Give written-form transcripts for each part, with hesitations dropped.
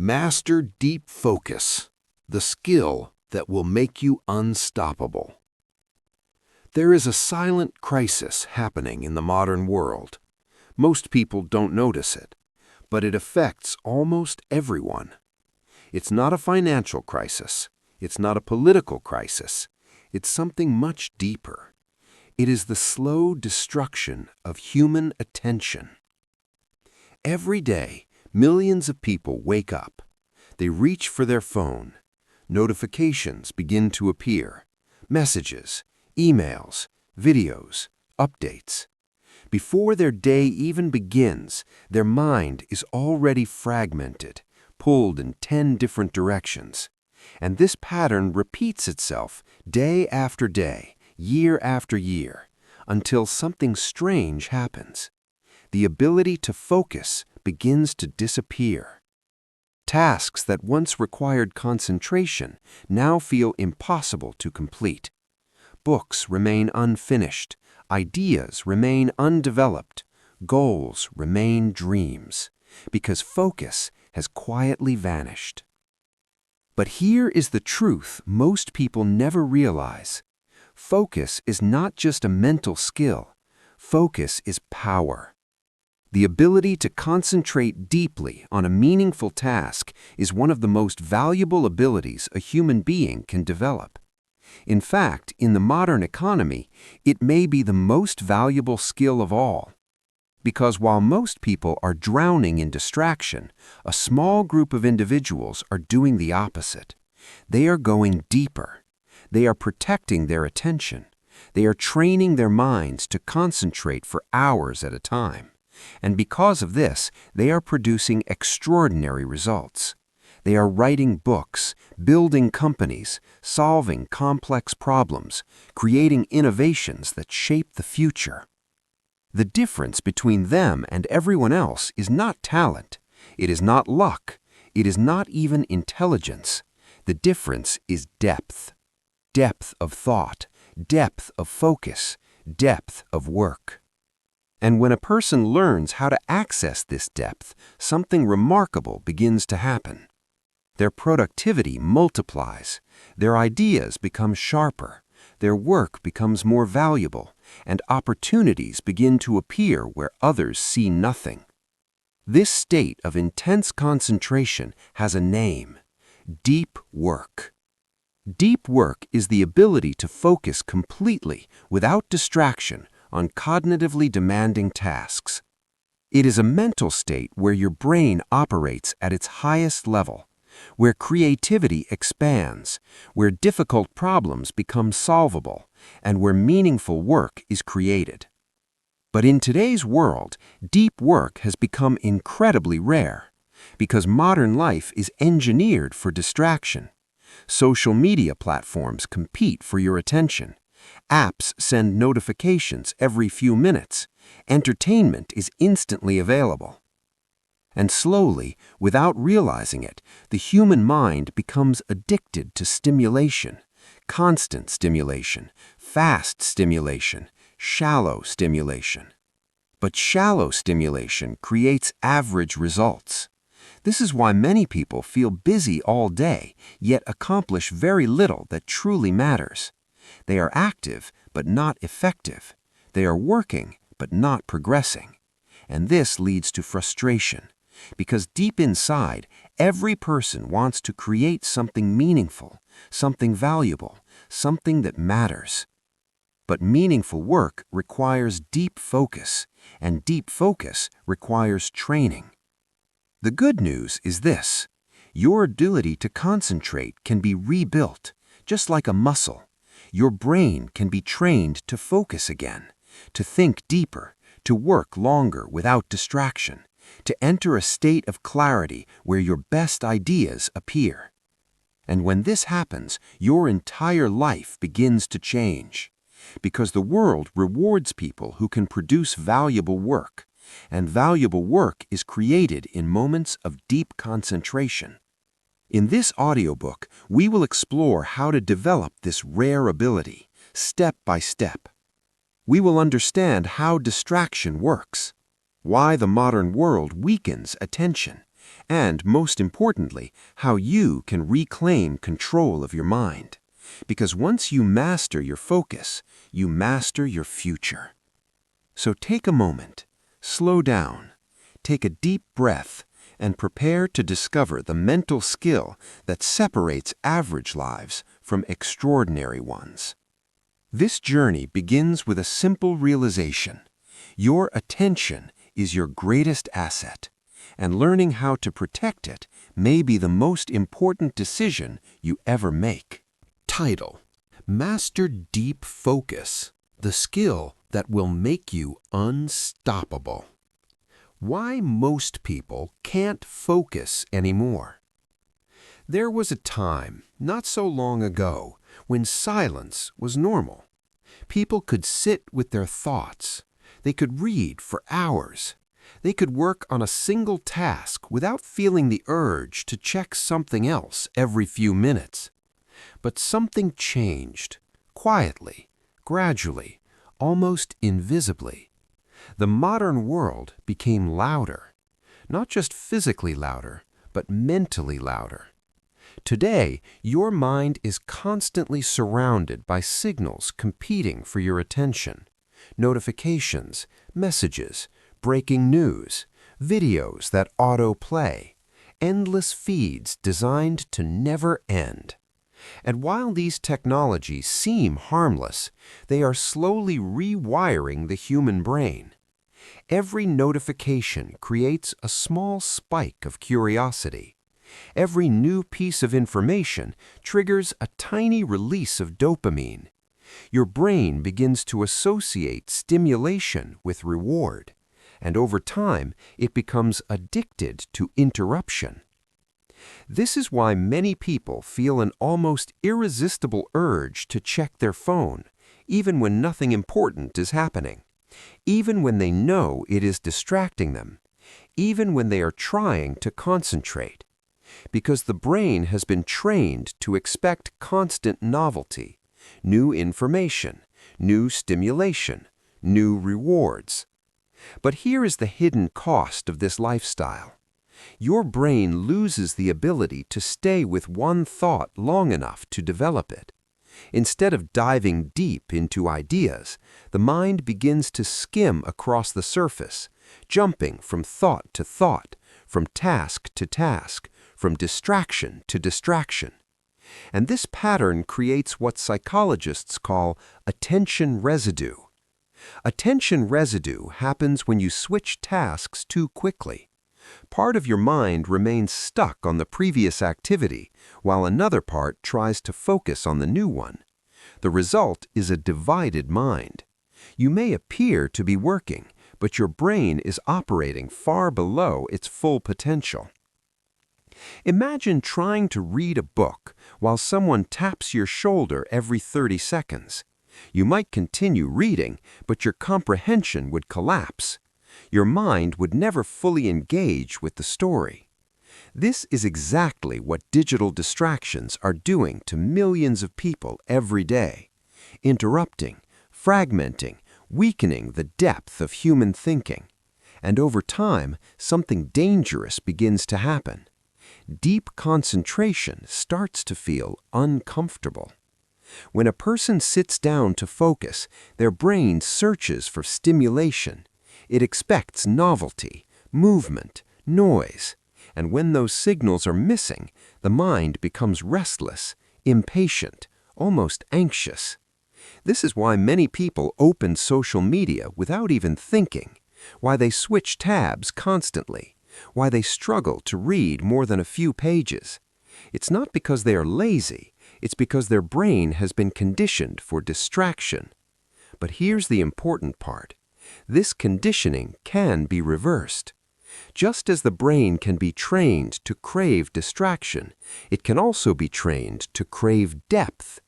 Master deep focus, the skill that will make you unstoppable. There is a silent crisis happening in the modern world. Most people don't notice it, but it affects almost everyone. It's not a financial crisis. It's not a political crisis. It's something much deeper. It is the slow destruction of human attention. Every day, millions of people wake up. They reach for their phone. Notifications begin to appear. Messages, emails, videos, updates. Before their day even begins, their mind is already fragmented, pulled in 10 different directions. And this pattern repeats itself day after day, year after year, until something strange happens. The ability to focus begins to disappear. Tasks that once required concentration now feel impossible to complete. Books remain unfinished, ideas remain undeveloped, goals remain dreams, because focus has quietly vanished. But here is the truth most people never realize. Focus is not just a mental skill. Focus is power. The ability to concentrate deeply on a meaningful task is one of the most valuable abilities a human being can develop. In fact, in the modern economy, it may be the most valuable skill of all. Because while most people are drowning in distraction, a small group of individuals are doing the opposite. They are going deeper. They are protecting their attention. They are training their minds to concentrate for hours at a time. And because of this, they are producing extraordinary results. They are writing books, building companies, solving complex problems, creating innovations that shape the future. The difference between them and everyone else is not talent. It is not luck. It is not even intelligence. The difference is depth. Depth of thought, depth of focus, depth of work. And when a person learns how to access this depth, something remarkable begins to happen. Their productivity multiplies, their ideas become sharper, their work becomes more valuable, and opportunities begin to appear where others see nothing. This state of intense concentration has a name: deep work. Deep work is the ability to focus completely, without distraction, on cognitively demanding tasks. It is a mental state where your brain operates at its highest level, where creativity expands, where difficult problems become solvable, and where meaningful work is created. But in today's world, deep work has become incredibly rare, because modern life is engineered for distraction. Social media platforms compete for your attention. Apps send notifications every few minutes. Entertainment is instantly available. And slowly, without realizing it, the human mind becomes addicted to stimulation, constant stimulation, fast stimulation, shallow stimulation. But shallow stimulation creates average results. This is why many people feel busy all day, yet accomplish very little that truly matters. They are active, but not effective. They are working, but not progressing. And this leads to frustration, because deep inside, every person wants to create something meaningful, something valuable, something that matters. But meaningful work requires deep focus, and deep focus requires training. The good news is this: your ability to concentrate can be rebuilt, just like a muscle. Your brain can be trained to focus again, to think deeper, to work longer without distraction, to enter a state of clarity where your best ideas appear. And when this happens, your entire life begins to change, because the world rewards people who can produce valuable work, and valuable work is created in moments of deep concentration. In this audiobook, we will explore how to develop this rare ability, step by step. We will understand how distraction works, why the modern world weakens attention, and, most importantly, how you can reclaim control of your mind. Because once you master your focus, you master your future. So take a moment, slow down, take a deep breath, and prepare to discover the mental skill that separates average lives from extraordinary ones. This journey begins with a simple realization. Your attention is your greatest asset, and learning how to protect it may be the most important decision you ever make. Title: Master Deep Focus, the skill that will make you unstoppable. Why most people can't focus anymore. There was a time, not so long ago, when silence was normal. People could sit with their thoughts. They could read for hours. They could work on a single task without feeling the urge to check something else every few minutes. But something changed, quietly, gradually, almost invisibly. The modern world became louder, not just physically louder, but mentally louder. Today, your mind is constantly surrounded by signals competing for your attention. Notifications, messages, breaking news, videos that auto-play, endless feeds designed to never end. And while these technologies seem harmless, they are slowly rewiring the human brain. Every notification creates a small spike of curiosity. Every new piece of information triggers a tiny release of dopamine. Your brain begins to associate stimulation with reward, and over time it becomes addicted to interruption. This is why many people feel an almost irresistible urge to check their phone, even when nothing important is happening, even when they know it is distracting them, even when they are trying to concentrate. Because the brain has been trained to expect constant novelty, new information, new stimulation, new rewards. But here is the hidden cost of this lifestyle. Your brain loses the ability to stay with one thought long enough to develop it. Instead of diving deep into ideas, the mind begins to skim across the surface, jumping from thought to thought, from task to task, from distraction to distraction. And this pattern creates what psychologists call attention residue. Attention residue happens when you switch tasks too quickly. Part of your mind remains stuck on the previous activity, while another part tries to focus on the new one. The result is a divided mind. You may appear to be working, but your brain is operating far below its full potential. Imagine trying to read a book while someone taps your shoulder every 30 seconds. You might continue reading, but your comprehension would collapse. Your mind would never fully engage with the story. This is exactly what digital distractions are doing to millions of people every day, interrupting, fragmenting, weakening the depth of human thinking. And over time, something dangerous begins to happen. Deep concentration starts to feel uncomfortable. When a person sits down to focus, their brain searches for stimulation. It expects novelty, movement, noise. And when those signals are missing, the mind becomes restless, impatient, almost anxious. This is why many people open social media without even thinking, why they switch tabs constantly, why they struggle to read more than a few pages. It's not because they are lazy, it's because their brain has been conditioned for distraction. But here's the important part. This conditioning can be reversed. Just as the brain can be trained to crave distraction, it can also be trained to crave depth.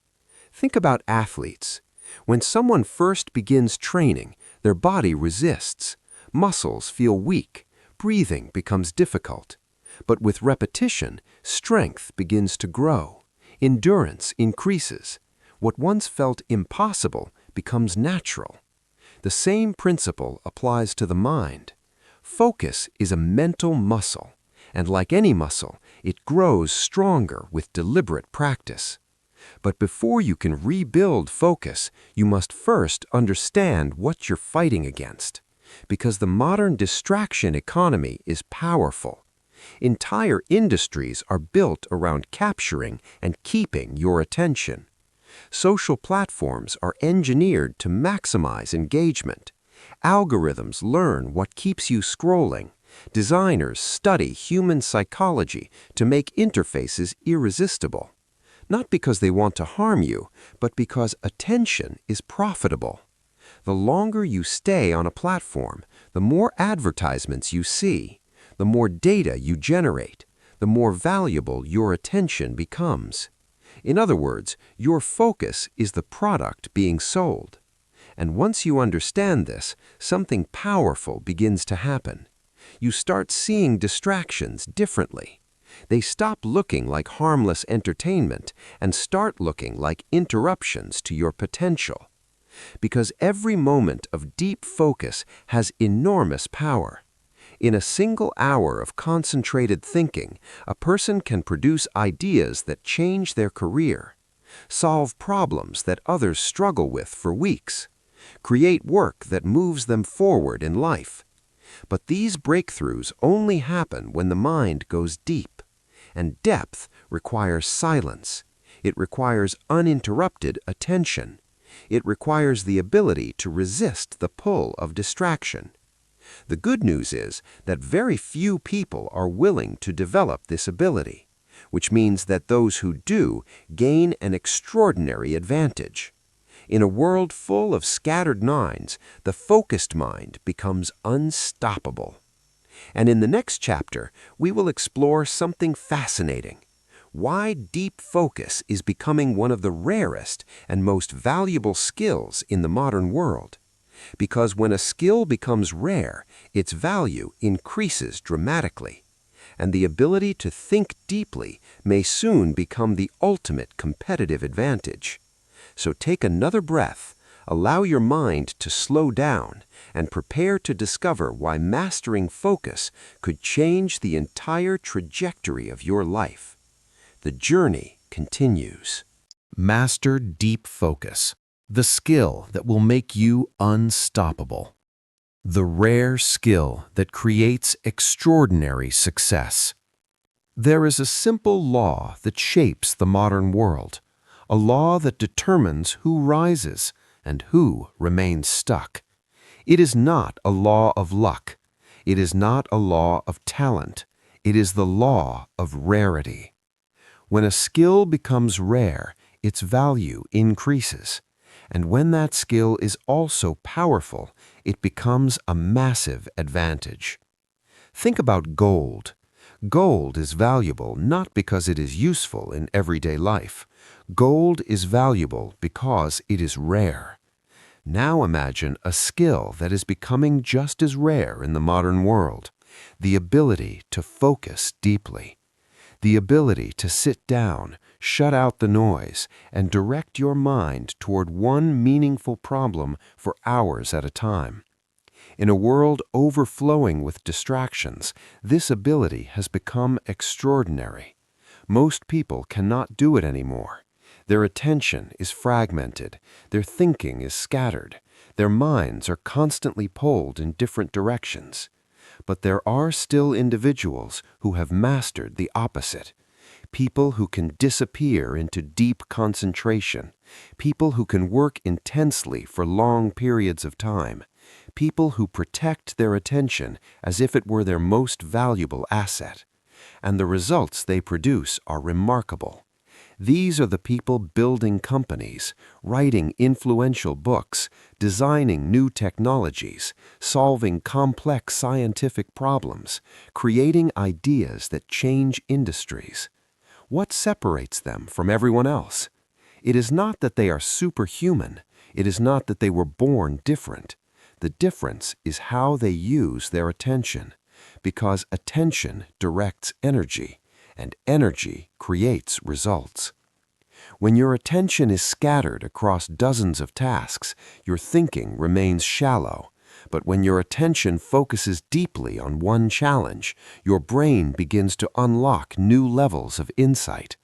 Think about athletes. When someone first begins training, their body resists. Muscles feel weak. Breathing becomes difficult. But with repetition, strength begins to grow. Endurance increases. What once felt impossible becomes natural. The same principle applies to the mind. Focus is a mental muscle, And like any muscle, it grows stronger with deliberate practice. But before you can rebuild focus, you must first understand what you're fighting against. Because the modern distraction economy is powerful. Entire industries are built around capturing and keeping your attention. Social platforms are engineered to maximize engagement. Algorithms learn what keeps you scrolling. Designers study human psychology to make interfaces irresistible. Not because they want to harm you, but because attention is profitable. The longer you stay on a platform, the more advertisements you see, the more data you generate, the more valuable your attention becomes. In other words, your focus is the product being sold. And once you understand this, something powerful begins to happen. You start seeing distractions differently. They stop looking like harmless entertainment and start looking like interruptions to your potential. Because every moment of deep focus has enormous power. In a single hour of concentrated thinking, a person can produce ideas that change their career, solve problems that others struggle with for weeks, create work that moves them forward in life. But these breakthroughs only happen when the mind goes deep. And depth requires silence. It requires uninterrupted attention. It requires the ability to resist the pull of distraction. The good news is that very few people are willing to develop this ability, which means that those who do gain an extraordinary advantage. In a world full of scattered minds, the focused mind becomes unstoppable. And in the next chapter, we will explore something fascinating: why deep focus is becoming one of the rarest and most valuable skills in the modern world. Because when a skill becomes rare, its value increases dramatically. And the ability to think deeply may soon become the ultimate competitive advantage. So take another breath, allow your mind to slow down, and prepare to discover why mastering focus could change the entire trajectory of your life. The journey continues. Master deep focus, the skill that will make you unstoppable. The rare skill that creates extraordinary success. There is a simple law that shapes the modern world, a law that determines who rises and who remains stuck. It is not a law of luck. It is not a law of talent. It is the law of rarity. When a skill becomes rare, its value increases. And when that skill is also powerful, it becomes a massive advantage. Think about gold. Gold is valuable not because it is useful in everyday life. Gold is valuable because it is rare. Now imagine a skill that is becoming just as rare in the modern world: the ability to focus deeply. The ability to sit down, shut out the noise, and direct your mind toward one meaningful problem for hours at a time. In a world overflowing with distractions, this ability has become extraordinary. Most people cannot do it anymore. Their attention is fragmented, their thinking is scattered, their minds are constantly pulled in different directions. But there are still individuals who have mastered the opposite. People who can disappear into deep concentration. People who can work intensely for long periods of time. People who protect their attention as if it were their most valuable asset. And the results they produce are remarkable. These are the people building companies, writing influential books, designing new technologies, solving complex scientific problems, creating ideas that change industries. What separates them from everyone else? It is not that they are superhuman. It is not that they were born different. The difference is how they use their attention, because attention directs energy, and energy creates results. When your attention is scattered across dozens of tasks, your thinking remains shallow. But when your attention focuses deeply on one challenge, your brain begins to unlock new levels of insight.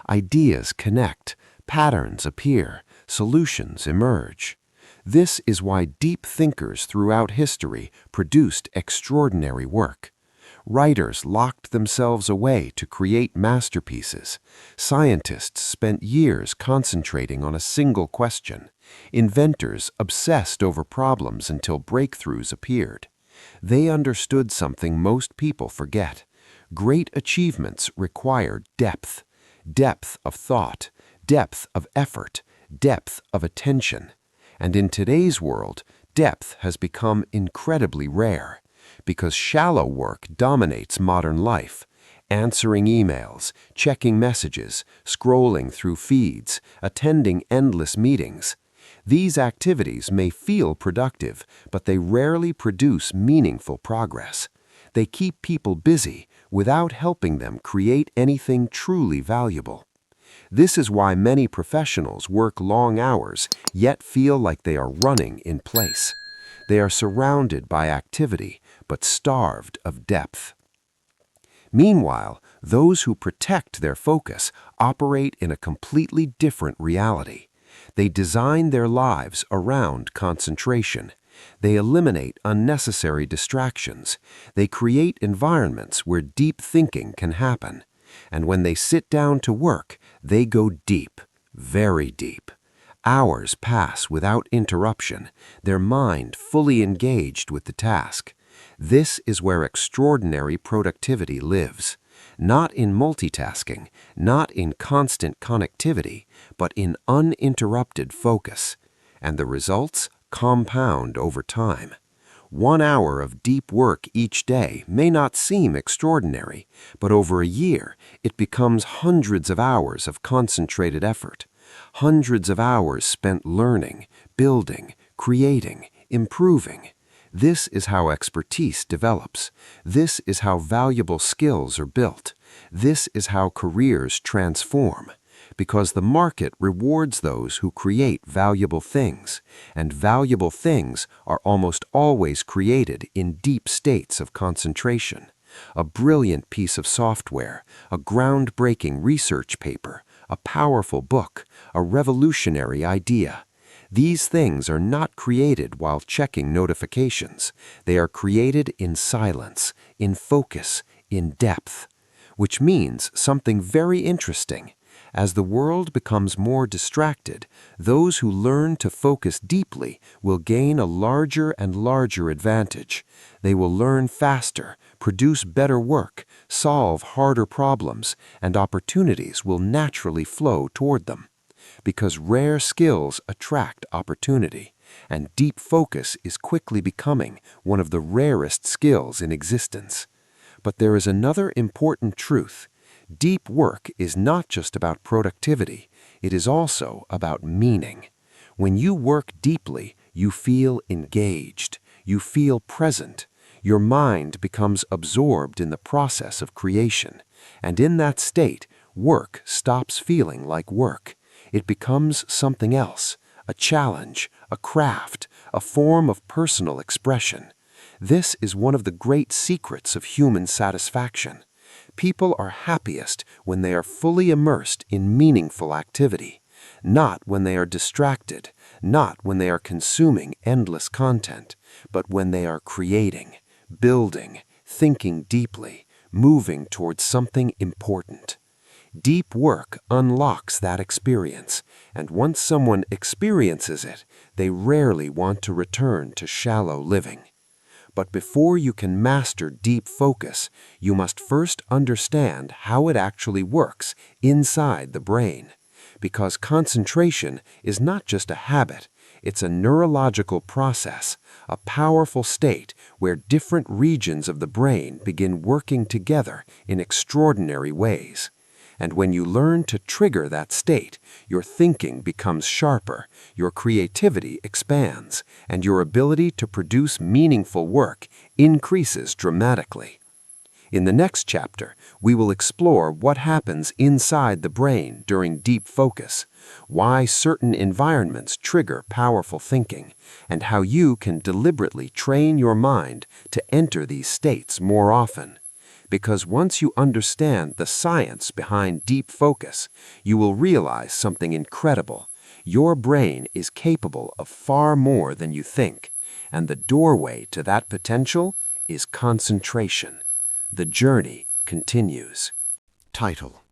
Ideas connect, patterns appear, solutions emerge. This is why deep thinkers throughout history produced extraordinary work. Writers locked themselves away to create masterpieces. Scientists spent years concentrating on a single question. Inventors obsessed over problems until breakthroughs appeared. They understood something most people forget. Great achievements require depth. Depth of thought, depth of effort, depth of attention. And in today's world, depth has become incredibly rare because shallow work dominates modern life. Answering emails, checking messages, scrolling through feeds, attending endless meetings. These activities may feel productive, but they rarely produce meaningful progress. They keep people busy without helping them create anything truly valuable. This is why many professionals work long hours, yet feel like they are running in place. They are surrounded by activity, but starved of depth. Meanwhile, those who protect their focus operate in a completely different reality. They design their lives around concentration. They eliminate unnecessary distractions. They create environments where deep thinking can happen. And when they sit down to work, they go deep, very deep. Hours pass without interruption, their mind fully engaged with the task. This is where extraordinary productivity lives. Not in multitasking, not in constant connectivity, but in uninterrupted focus. And the results compound over time. 1 hour of deep work each day may not seem extraordinary, but over a year, it becomes hundreds of hours of concentrated effort. Hundreds of hours spent learning, building, creating, improving. This is how expertise develops. This is how valuable skills are built. This is how careers transform. Because the market rewards those who create valuable things, and valuable things are almost always created in deep states of concentration. A brilliant piece of software, a groundbreaking research paper, a powerful book, a revolutionary idea. These things are not created while checking notifications. They are created in silence, in focus, in depth. Which means something very interesting. As the world becomes more distracted, those who learn to focus deeply will gain a larger and larger advantage. They will learn faster, produce better work, solve harder problems, and opportunities will naturally flow toward them. Because rare skills attract opportunity, and deep focus is quickly becoming one of the rarest skills in existence. But there is another important truth. Deep work is not just about productivity, it is also about meaning. When you work deeply, you feel engaged, you feel present. Your mind becomes absorbed in the process of creation, and in that state, work stops feeling like work. It becomes something else, a challenge, a craft, a form of personal expression. This is one of the great secrets of human satisfaction. People are happiest when they are fully immersed in meaningful activity, not when they are distracted, not when they are consuming endless content, but when they are creating, building, thinking deeply, moving towards something important. Deep work unlocks that experience, and once someone experiences it, they rarely want to return to shallow living. But before you can master deep focus, you must first understand how it actually works inside the brain. Because concentration is not just a habit, it's a neurological process, a powerful state where different regions of the brain begin working together in extraordinary ways. And when you learn to trigger that state, your thinking becomes sharper, your creativity expands, and your ability to produce meaningful work increases dramatically. In the next chapter, we will explore what happens inside the brain during deep focus, why certain environments trigger powerful thinking, and how you can deliberately train your mind to enter these states more often. Because once you understand the science behind deep focus, you will realize something incredible. Your brain is capable of far more than you think, and the doorway to that potential is concentration. The journey continues. Title: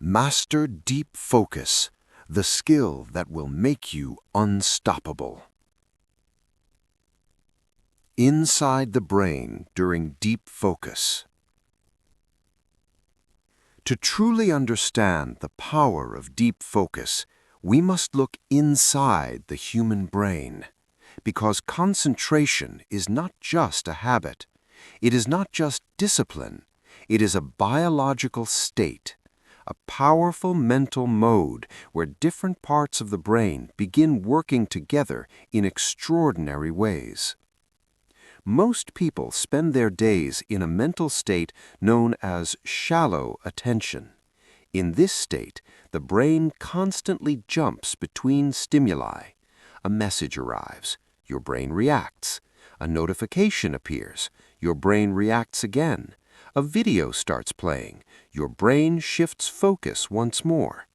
Master Deep Focus, the skill that will make you unstoppable. Inside the brain during deep focus. To truly understand the power of deep focus, we must look inside the human brain, because concentration is not just a habit. It is not just discipline. It is a biological state, a powerful mental mode where different parts of the brain begin working together in extraordinary ways. Most people spend their days in a mental state known as shallow attention. In this state, the brain constantly jumps between stimuli. A message arrives. Your brain reacts. A notification appears. Your brain reacts again. A video starts playing. Your brain shifts focus once more.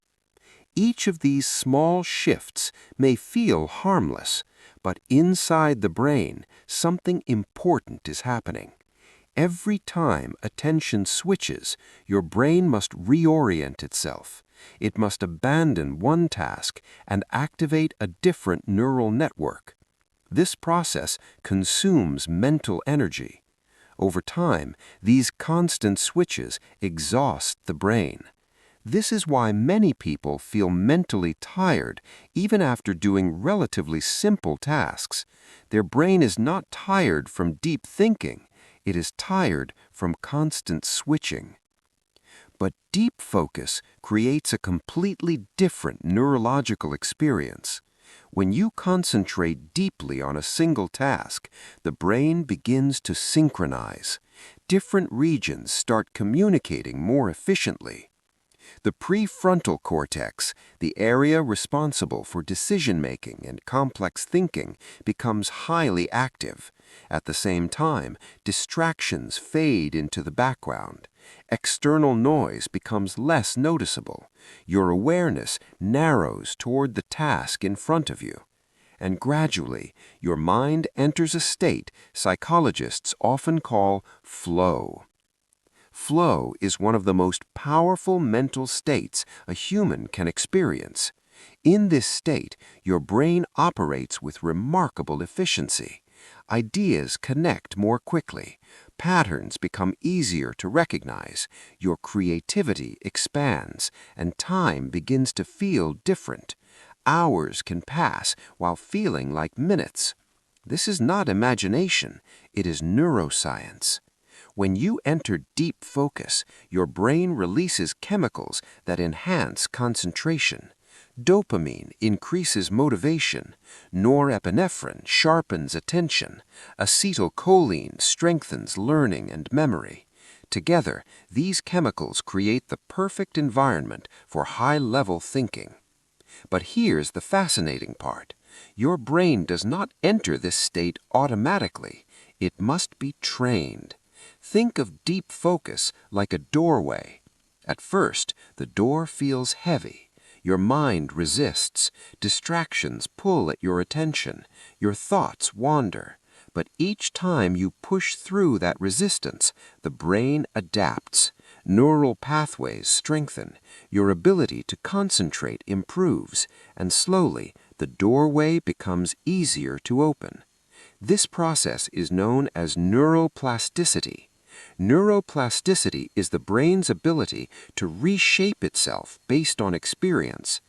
Each of these small shifts may feel harmless, but inside the brain, something important is happening. Every time attention switches, your brain must reorient itself. It must abandon one task and activate a different neural network. This process consumes mental energy. Over time, these constant switches exhaust the brain. This is why many people feel mentally tired even after doing relatively simple tasks. Their brain is not tired from deep thinking. It is tired from constant switching. But deep focus creates a completely different neurological experience. When you concentrate deeply on a single task, the brain begins to synchronize. Different regions start communicating more efficiently. The prefrontal cortex, the area responsible for decision-making and complex thinking, becomes highly active. At the same time, distractions fade into the background. External noise becomes less noticeable. Your awareness narrows toward the task in front of you. And gradually, your mind enters a state psychologists often call flow. Flow is one of the most powerful mental states a human can experience. In this state, your brain operates with remarkable efficiency. Ideas connect more quickly. Patterns become easier to recognize. Your creativity expands, and time begins to feel different. Hours can pass while feeling like minutes. This is not imagination, it is neuroscience. When you enter deep focus, your brain releases chemicals that enhance concentration. Dopamine increases motivation. Norepinephrine sharpens attention. Acetylcholine strengthens learning and memory. Together, these chemicals create the perfect environment for high-level thinking. But here's the fascinating part. Your brain does not enter this state automatically. It must be trained. Think of deep focus like a doorway. At first, the door feels heavy. Your mind resists. Distractions pull at your attention. Your thoughts wander. But each time you push through that resistance, the brain adapts. Neural pathways strengthen. Your ability to concentrate improves. And slowly, the doorway becomes easier to open. This process is known as neuroplasticity. Neuroplasticity is the brain's ability to reshape itself based on experience.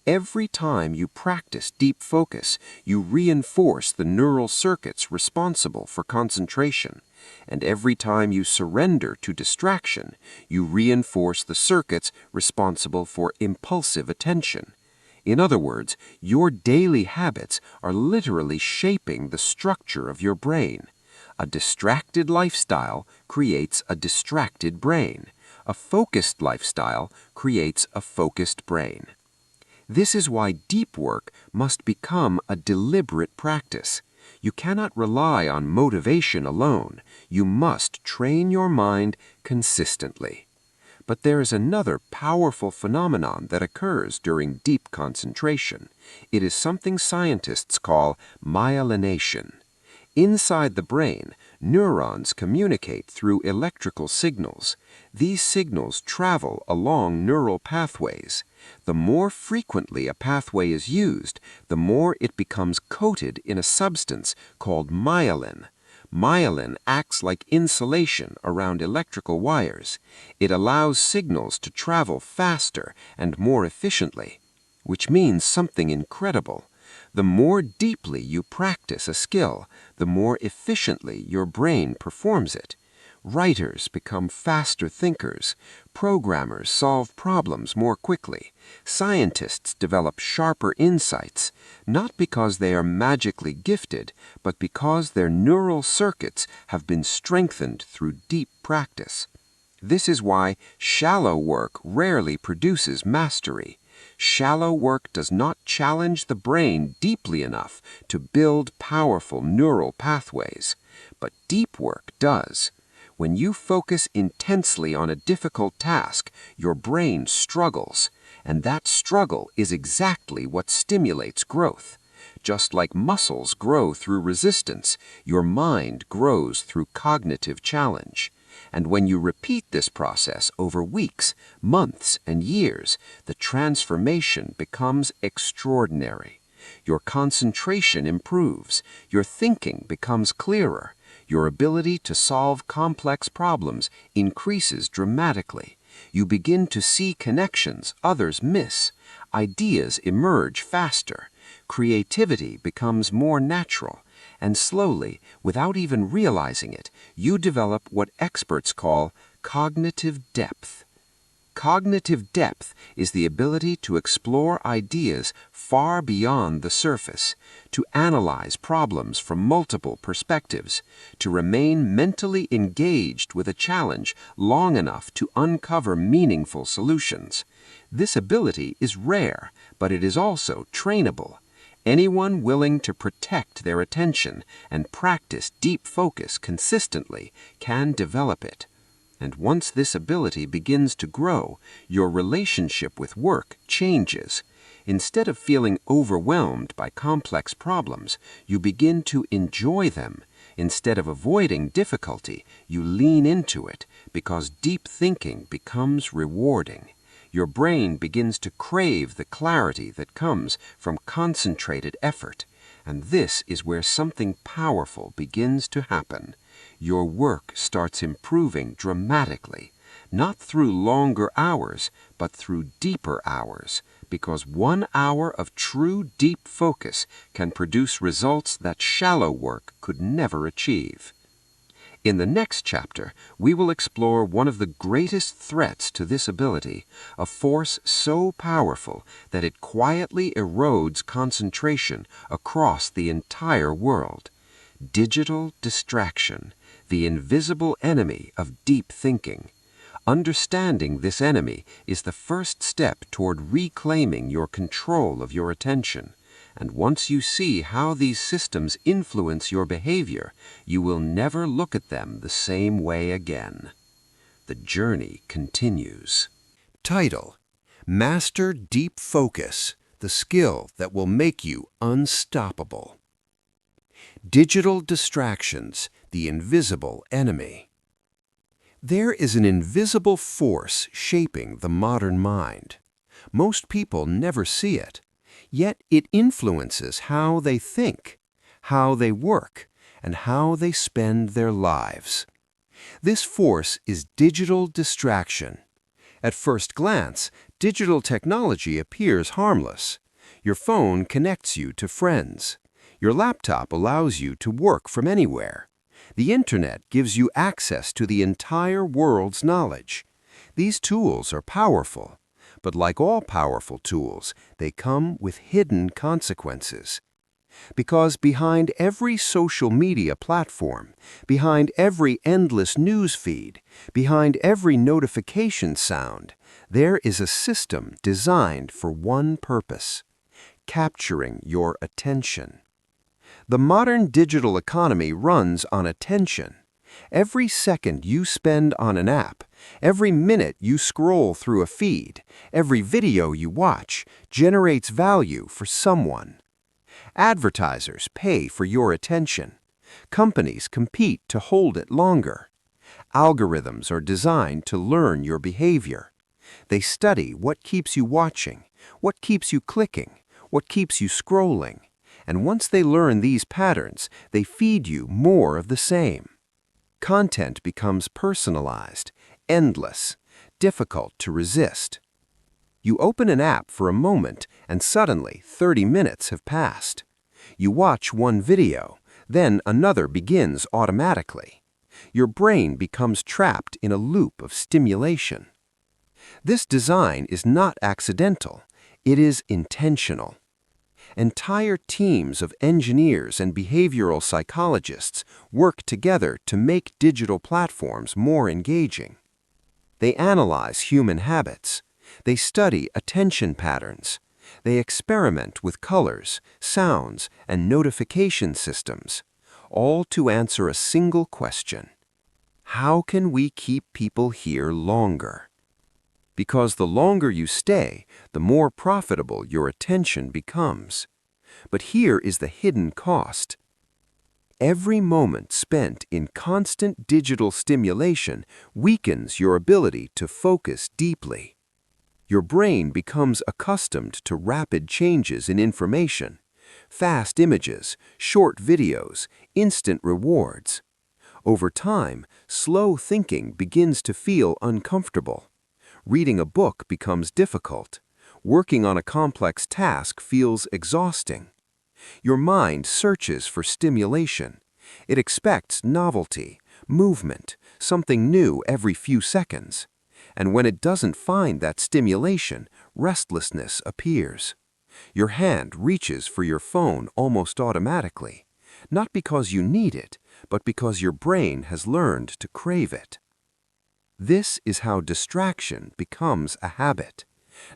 Every time you practice deep focus, you reinforce the neural circuits responsible for concentration. And every time you surrender to distraction, you reinforce the circuits responsible for impulsive attention. In other words, your daily habits are literally shaping the structure of your brain. A distracted lifestyle creates a distracted brain. A focused lifestyle creates a focused brain. This is why deep work must become a deliberate practice. You cannot rely on motivation alone. You must train your mind consistently. But there is another powerful phenomenon that occurs during deep concentration. It is something scientists call myelination. Inside the brain, neurons communicate through electrical signals. These signals travel along neural pathways. The more frequently a pathway is used, the more it becomes coated in a substance called myelin. Myelin acts like insulation around electrical wires. It allows signals to travel faster and more efficiently, which means something incredible. The more deeply you practice a skill, the more efficiently your brain performs it. Writers become faster thinkers. Programmers solve problems more quickly. Scientists develop sharper insights, not because they are magically gifted, but because their neural circuits have been strengthened through deep practice. This is why shallow work rarely produces mastery. Shallow work does not challenge the brain deeply enough to build powerful neural pathways, but deep work does. When you focus intensely on a difficult task, your brain struggles, and that struggle is exactly what stimulates growth. Just like muscles grow through resistance, your mind grows through cognitive challenge. And when you repeat this process over weeks, months, and years, the transformation becomes extraordinary. Your concentration improves, your thinking becomes clearer, your ability to solve complex problems increases dramatically. You begin to see connections others miss. Ideas emerge faster. Creativity becomes more natural. And slowly, without even realizing it, you develop what experts call cognitive depth. Cognitive depth is the ability to explore ideas far beyond the surface, to analyze problems from multiple perspectives, to remain mentally engaged with a challenge long enough to uncover meaningful solutions. This ability is rare, but it is also trainable. Anyone willing to protect their attention and practice deep focus consistently can develop it. And once this ability begins to grow, your relationship with work changes. Instead of feeling overwhelmed by complex problems, you begin to enjoy them. Instead of avoiding difficulty, you lean into it because deep thinking becomes rewarding. Your brain begins to crave the clarity that comes from concentrated effort. And this is where something powerful begins to happen. Your work starts improving dramatically, not through longer hours, but through deeper hours, because 1 hour of true deep focus can produce results that shallow work could never achieve. In the next chapter, we will explore one of the greatest threats to this ability, a force so powerful that it quietly erodes concentration across the entire world. Digital distraction, the invisible enemy of deep thinking. Understanding this enemy is the first step toward reclaiming your control of your attention. And once you see how these systems influence your behavior, you will never look at them the same way again. The journey continues. Title: Master Deep Focus, the skill that will make you unstoppable. Digital distractions, the invisible enemy. There is an invisible force shaping the modern mind. Most people never see it, yet it influences how they think, how they work, and how they spend their lives. This force is digital distraction. At first glance, digital technology appears harmless. Your phone connects you to friends. Your laptop allows you to work from anywhere. The internet gives you access to the entire world's knowledge. These tools are powerful, but like all powerful tools, they come with hidden consequences. Because behind every social media platform, behind every endless news feed, behind every notification sound, there is a system designed for one purpose: capturing your attention. The modern digital economy runs on attention. Every second you spend on an app, every minute you scroll through a feed, every video you watch generates value for someone. Advertisers pay for your attention. Companies compete to hold it longer. Algorithms are designed to learn your behavior. They study what keeps you watching, what keeps you clicking, what keeps you scrolling. And once they learn these patterns, they feed you more of the same. Content becomes personalized, endless, difficult to resist. You open an app for a moment, and suddenly 30 minutes have passed. You watch one video, then another begins automatically. Your brain becomes trapped in a loop of stimulation. This design is not accidental, it is intentional. Entire teams of engineers and behavioral psychologists work together to make digital platforms more engaging. They analyze human habits. They study attention patterns. They experiment with colors, sounds, and notification systems, all to answer a single question: how can we keep people here longer? Because the longer you stay, the more profitable your attention becomes. But here is the hidden cost. Every moment spent in constant digital stimulation weakens your ability to focus deeply. Your brain becomes accustomed to rapid changes in information, fast images, short videos, instant rewards. Over time, slow thinking begins to feel uncomfortable. Reading a book becomes difficult. Working on a complex task feels exhausting. Your mind searches for stimulation. It expects novelty, movement, something new every few seconds. And when it doesn't find that stimulation, restlessness appears. Your hand reaches for your phone almost automatically, not because you need it, but because your brain has learned to crave it. This is how distraction becomes a habit,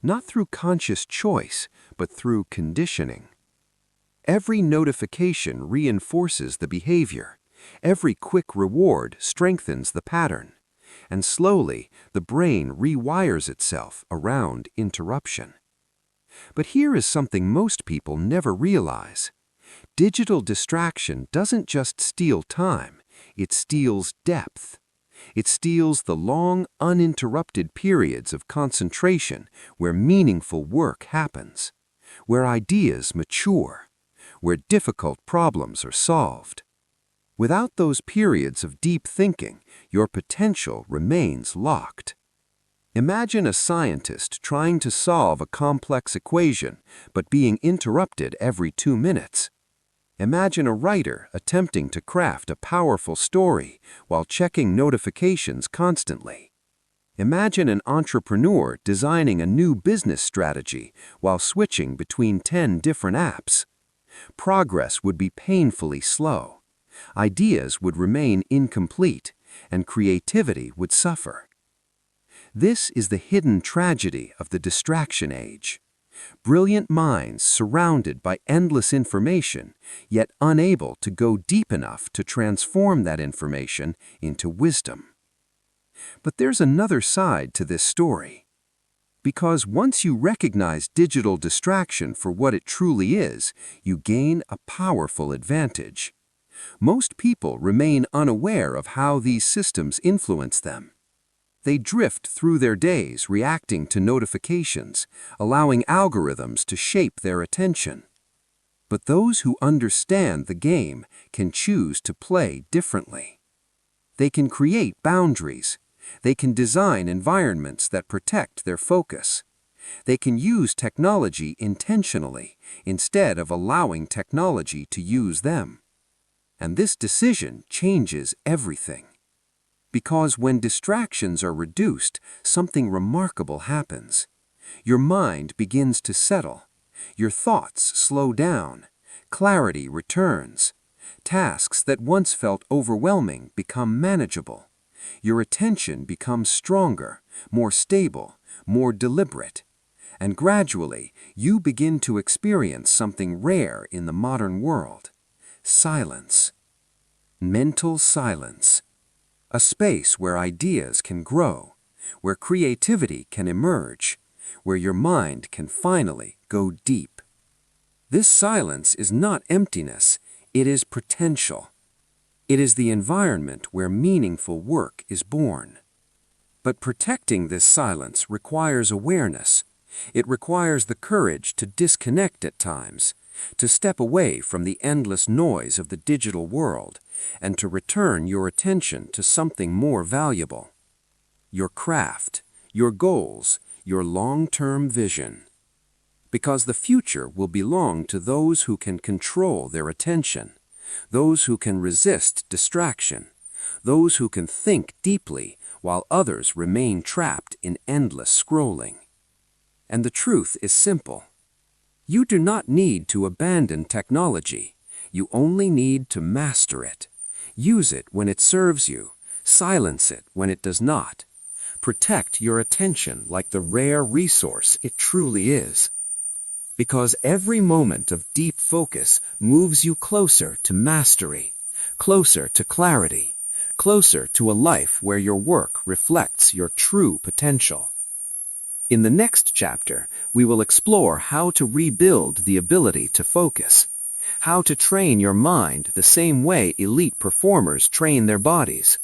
not through conscious choice, but through conditioning. Every notification reinforces the behavior. Every quick reward strengthens the pattern. And slowly, the brain rewires itself around interruption. But here is something most people never realize. Digital distraction doesn't just steal time, it steals depth. It steals the long, uninterrupted periods of concentration where meaningful work happens, where ideas mature, where difficult problems are solved. Without those periods of deep thinking, your potential remains locked. Imagine a scientist trying to solve a complex equation, but being interrupted every 2 minutes. Imagine a writer attempting to craft a powerful story while checking notifications constantly. Imagine an entrepreneur designing a new business strategy while switching between 10 different apps. Progress would be painfully slow. Ideas would remain incomplete, and creativity would suffer. This is the hidden tragedy of the distraction age. Brilliant minds surrounded by endless information, yet unable to go deep enough to transform that information into wisdom. But there's another side to this story. Because once you recognize digital distraction for what it truly is, you gain a powerful advantage. Most people remain unaware of how these systems influence them. They drift through their days reacting to notifications, allowing algorithms to shape their attention. But those who understand the game can choose to play differently. They can create boundaries. They can design environments that protect their focus. They can use technology intentionally instead of allowing technology to use them. And this decision changes everything. Because when distractions are reduced, something remarkable happens. Your mind begins to settle. Your thoughts slow down. Clarity returns. Tasks that once felt overwhelming become manageable. Your attention becomes stronger, more stable, more deliberate. And gradually, you begin to experience something rare in the modern world: silence. Mental silence. A space where ideas can grow, where creativity can emerge, where your mind can finally go deep. This silence is not emptiness, it is potential. It is the environment where meaningful work is born. But protecting this silence requires awareness. It requires the courage to disconnect at times, to step away from the endless noise of the digital world, and to return your attention to something more valuable: your craft, your goals, your long-term vision. Because the future will belong to those who can control their attention, those who can resist distraction, those who can think deeply while others remain trapped in endless scrolling. And the truth is simple. You do not need to abandon technology. You only need to master it. Use it when it serves you. Silence it when it does not. Protect your attention like the rare resource it truly is. Because every moment of deep focus moves you closer to mastery, closer to clarity, closer to a life where your work reflects your true potential. In the next chapter, we will explore how to rebuild the ability to focus, how to train your mind the same way elite performers train their bodies.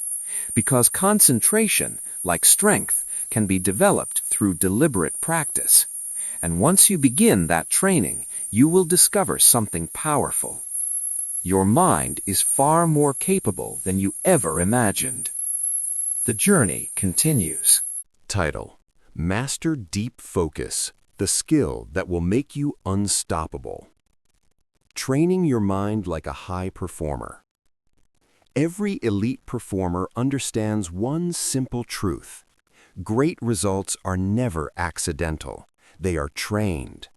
Because concentration, like strength, can be developed through deliberate practice. And once you begin that training, you will discover something powerful. Your mind is far more capable than you ever imagined. The journey continues. Title: Master Deep Focus, the skill that will make you unstoppable. Training your mind like a high performer. Every elite performer understands one simple truth: great results are never accidental. They are trained.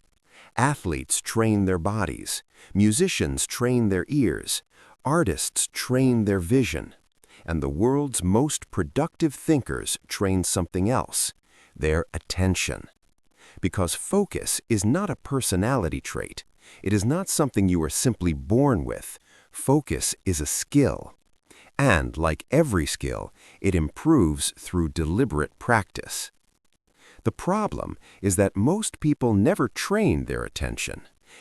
Athletes train their bodies. Musicians train their ears. Artists train their vision. And the world's most productive thinkers train something else: their attention. Because focus is not a personality trait. It is not something you are simply born with. Focus is a skill. And, like every skill, it improves through deliberate practice. The problem is that most people never train their attention.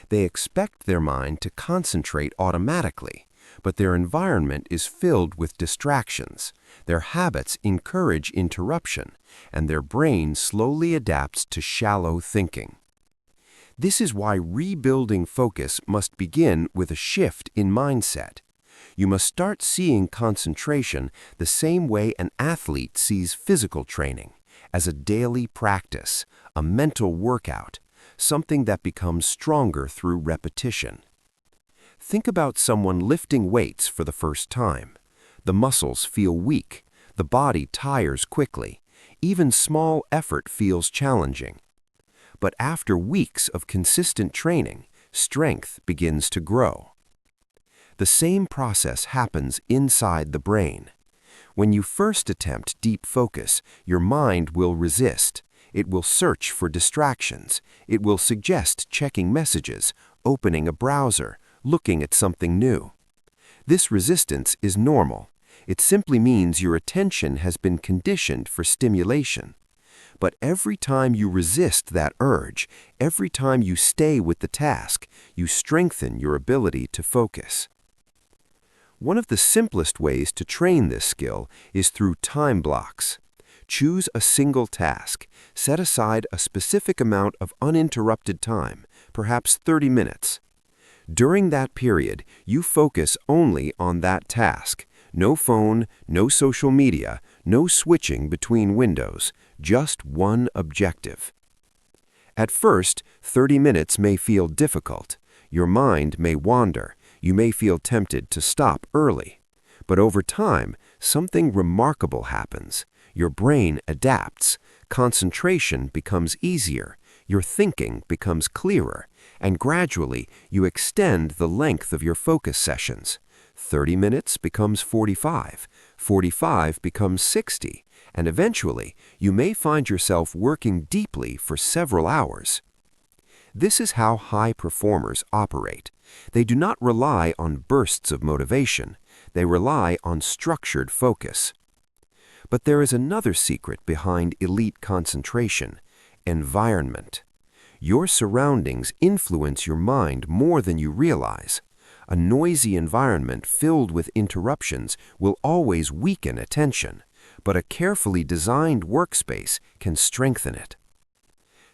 They expect their mind to concentrate automatically, but their environment is filled with distractions. Their habits encourage interruption, and their brain slowly adapts to shallow thinking. This is why rebuilding focus must begin with a shift in mindset. You must start seeing concentration the same way an athlete sees physical training: as a daily practice, a mental workout, something that becomes stronger through repetition. Think about someone lifting weights for the first time. The muscles feel weak, the body tires quickly, even small effort feels challenging. But after weeks of consistent training, strength begins to grow. The same process happens inside the brain. When you first attempt deep focus, your mind will resist. It will search for distractions. It will suggest checking messages, opening a browser, looking at something new. This resistance is normal. It simply means your attention has been conditioned for stimulation. But every time you resist that urge, every time you stay with the task, you strengthen your ability to focus. One of the simplest ways to train this skill is through time blocks. Choose a single task. Set aside a specific amount of uninterrupted time, perhaps 30 minutes. During that period, you focus only on that task. No phone, no social media, no switching between windows, just one objective. At first, 30 minutes may feel difficult. Your mind may wander. You may feel tempted to stop early. But over time, something remarkable happens. Your brain adapts. Concentration becomes easier. your thinking becomes clearer, and gradually you extend the length of your focus sessions. 30 minutes becomes 45, 45 becomes 60, and eventually you may find yourself working deeply for several hours. This is how high performers operate. They do not rely on bursts of motivation. They rely on structured focus. But there is another secret behind elite concentration: environment. Your surroundings influence your mind more than you realize. A noisy environment filled with interruptions will always weaken attention, but a carefully designed workspace can strengthen it.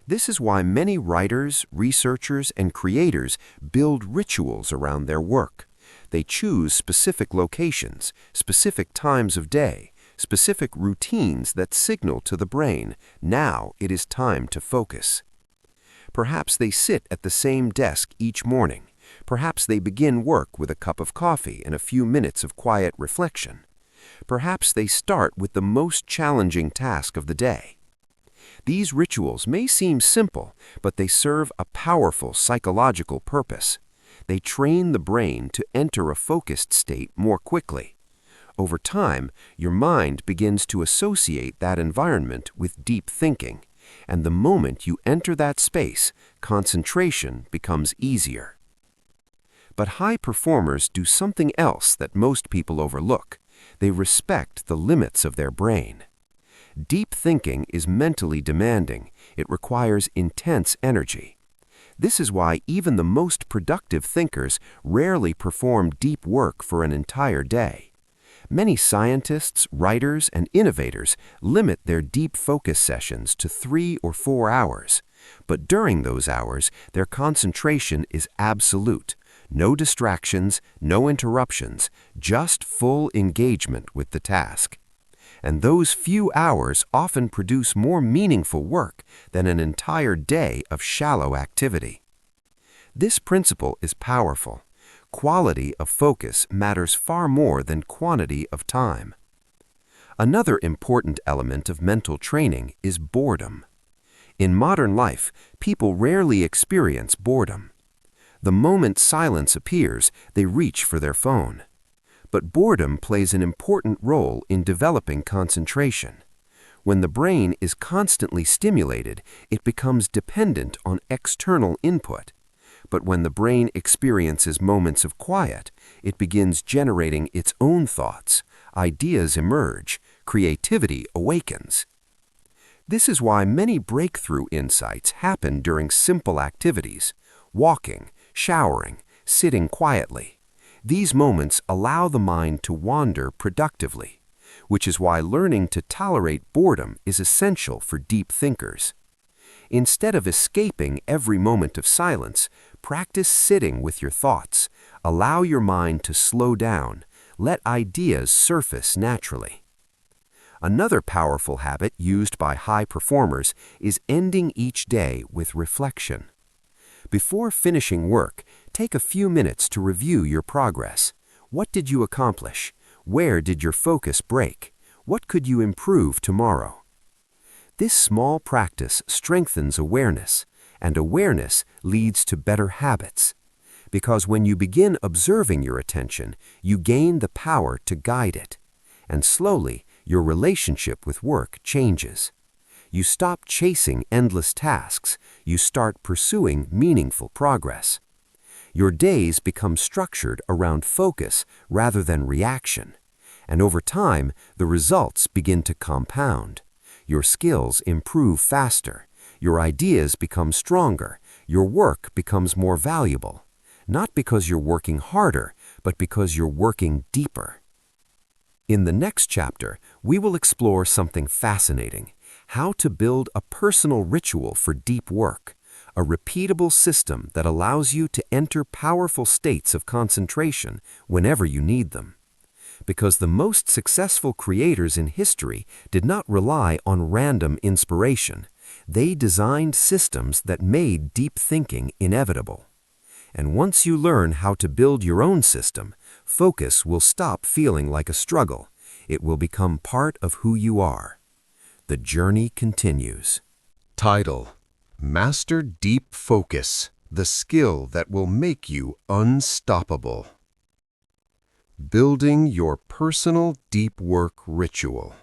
This is why many writers, researchers, and creators build rituals around their work. They choose specific locations, specific times of day, specific routines that signal to the brain, now it is time to focus. Perhaps they sit at the same desk each morning. Perhaps they begin work with a cup of coffee and a few minutes of quiet reflection. Perhaps they start with the most challenging task of the day. These rituals may seem simple, but they serve a powerful psychological purpose. They train the brain to enter a focused state more quickly. Over time, your mind begins to associate that environment with deep thinking, and the moment you enter that space, concentration becomes easier. But high performers do something else that most people overlook. They respect the limits of their brain. Deep thinking is mentally demanding. It requires intense energy. This is why even the most productive thinkers rarely perform deep work for an entire day. Many scientists, writers, and innovators limit their deep focus sessions to 3 or 4 hours. But during those hours, their concentration is absolute. No distractions, no interruptions, just full engagement with the task. And those few hours often produce more meaningful work than an entire day of shallow activity. This principle is powerful. Quality of focus matters far more than quantity of time. Another important element of mental training is boredom. In modern life, people rarely experience boredom. The moment silence appears, they reach for their phone. But boredom plays an important role in developing concentration. When the brain is constantly stimulated, it becomes dependent on external input. But when the brain experiences moments of quiet, it begins generating its own thoughts. Ideas emerge, creativity awakens. This is why many breakthrough insights happen during simple activities: walking, showering, sitting quietly. These moments allow the mind to wander productively, which is why learning to tolerate boredom is essential for deep thinkers. Instead of escaping every moment of silence, practice sitting with your thoughts. Allow your mind to slow down. Let ideas surface naturally. Another powerful habit used by high performers is ending each day with reflection. Before finishing work, take a few minutes to review your progress. What did you accomplish? Where did your focus break? What could you improve tomorrow? This small practice strengthens awareness, and awareness leads to better habits. Because when you begin observing your attention, you gain the power to guide it. And slowly, your relationship with work changes. You stop chasing endless tasks. You start pursuing meaningful progress. Your days become structured around focus rather than reaction. And over time, the results begin to compound. Your skills improve faster. Your ideas become stronger. Your work becomes more valuable. Not because you're working harder, but because you're working deeper. In the next chapter, we will explore something fascinating: how to build a personal ritual for deep work, a repeatable system that allows you to enter powerful states of concentration whenever you need them. Because the most successful creators in history did not rely on random inspiration. They designed systems that made deep thinking inevitable. And once you learn how to build your own system, focus will stop feeling like a struggle. It will become part of who you are. The journey continues. Title: Master deep focus, the skill that will make you unstoppable. Building your personal deep work ritual.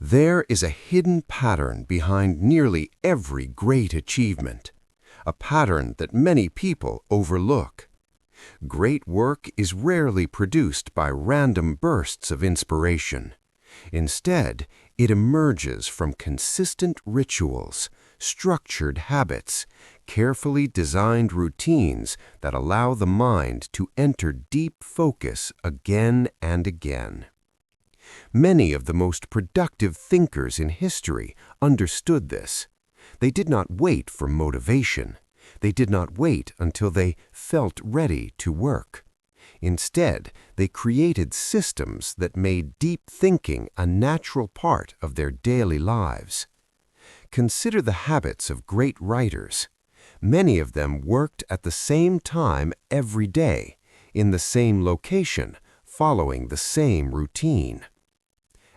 There is a hidden pattern behind nearly every great achievement, a pattern that many people overlook. Great work is rarely produced by random bursts of inspiration. Instead, it emerges from consistent rituals, structured habits, carefully designed routines that allow the mind to enter deep focus again and again. Many of the most productive thinkers in history understood this. They did not wait for motivation. They did not wait until they felt ready to work. Instead, they created systems that made deep thinking a natural part of their daily lives. Consider the habits of great writers. Many of them worked at the same time every day, in the same location, following the same routine.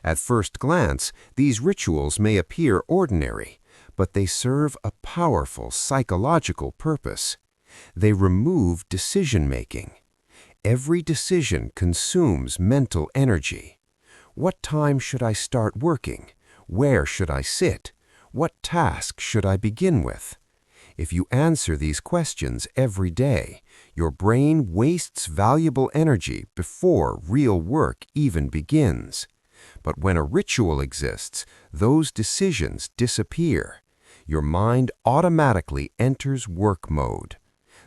At first glance, these rituals may appear ordinary, but they serve a powerful psychological purpose. They remove decision-making. Every decision consumes mental energy. What time should I start working? Where should I sit? What task should I begin with? If you answer these questions every day, your brain wastes valuable energy before real work even begins. But when a ritual exists, those decisions disappear. Your mind automatically enters work mode.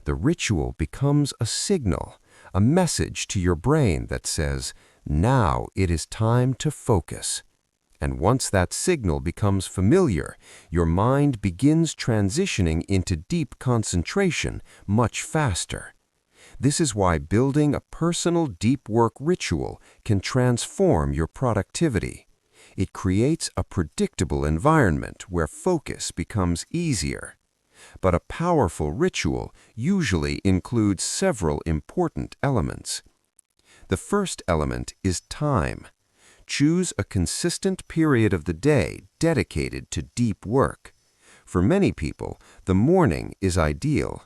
The ritual becomes a signal, a message to your brain that says, now it is time to focus. And once that signal becomes familiar, your mind begins transitioning into deep concentration much faster. This is why building a personal deep work ritual can transform your productivity. It creates a predictable environment where focus becomes easier. But a powerful ritual usually includes several important elements. The first element is time. Choose a consistent period of the day dedicated to deep work. For many people, the morning is ideal.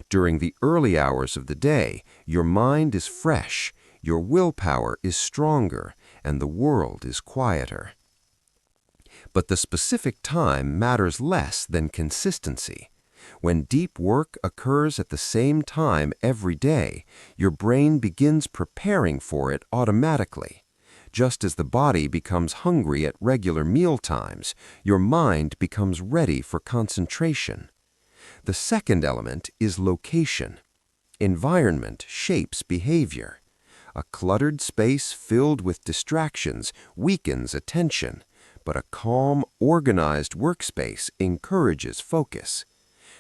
During the early hours of the day, your mind is fresh, your willpower is stronger, and the world is quieter. But the specific time matters less than consistency. When deep work occurs at the same time every day, your brain begins preparing for it automatically. Just as the body becomes hungry at regular meal times, your mind becomes ready for concentration. The second element is location. Environment shapes behavior. A cluttered space filled with distractions weakens attention, but a calm, organized workspace encourages focus.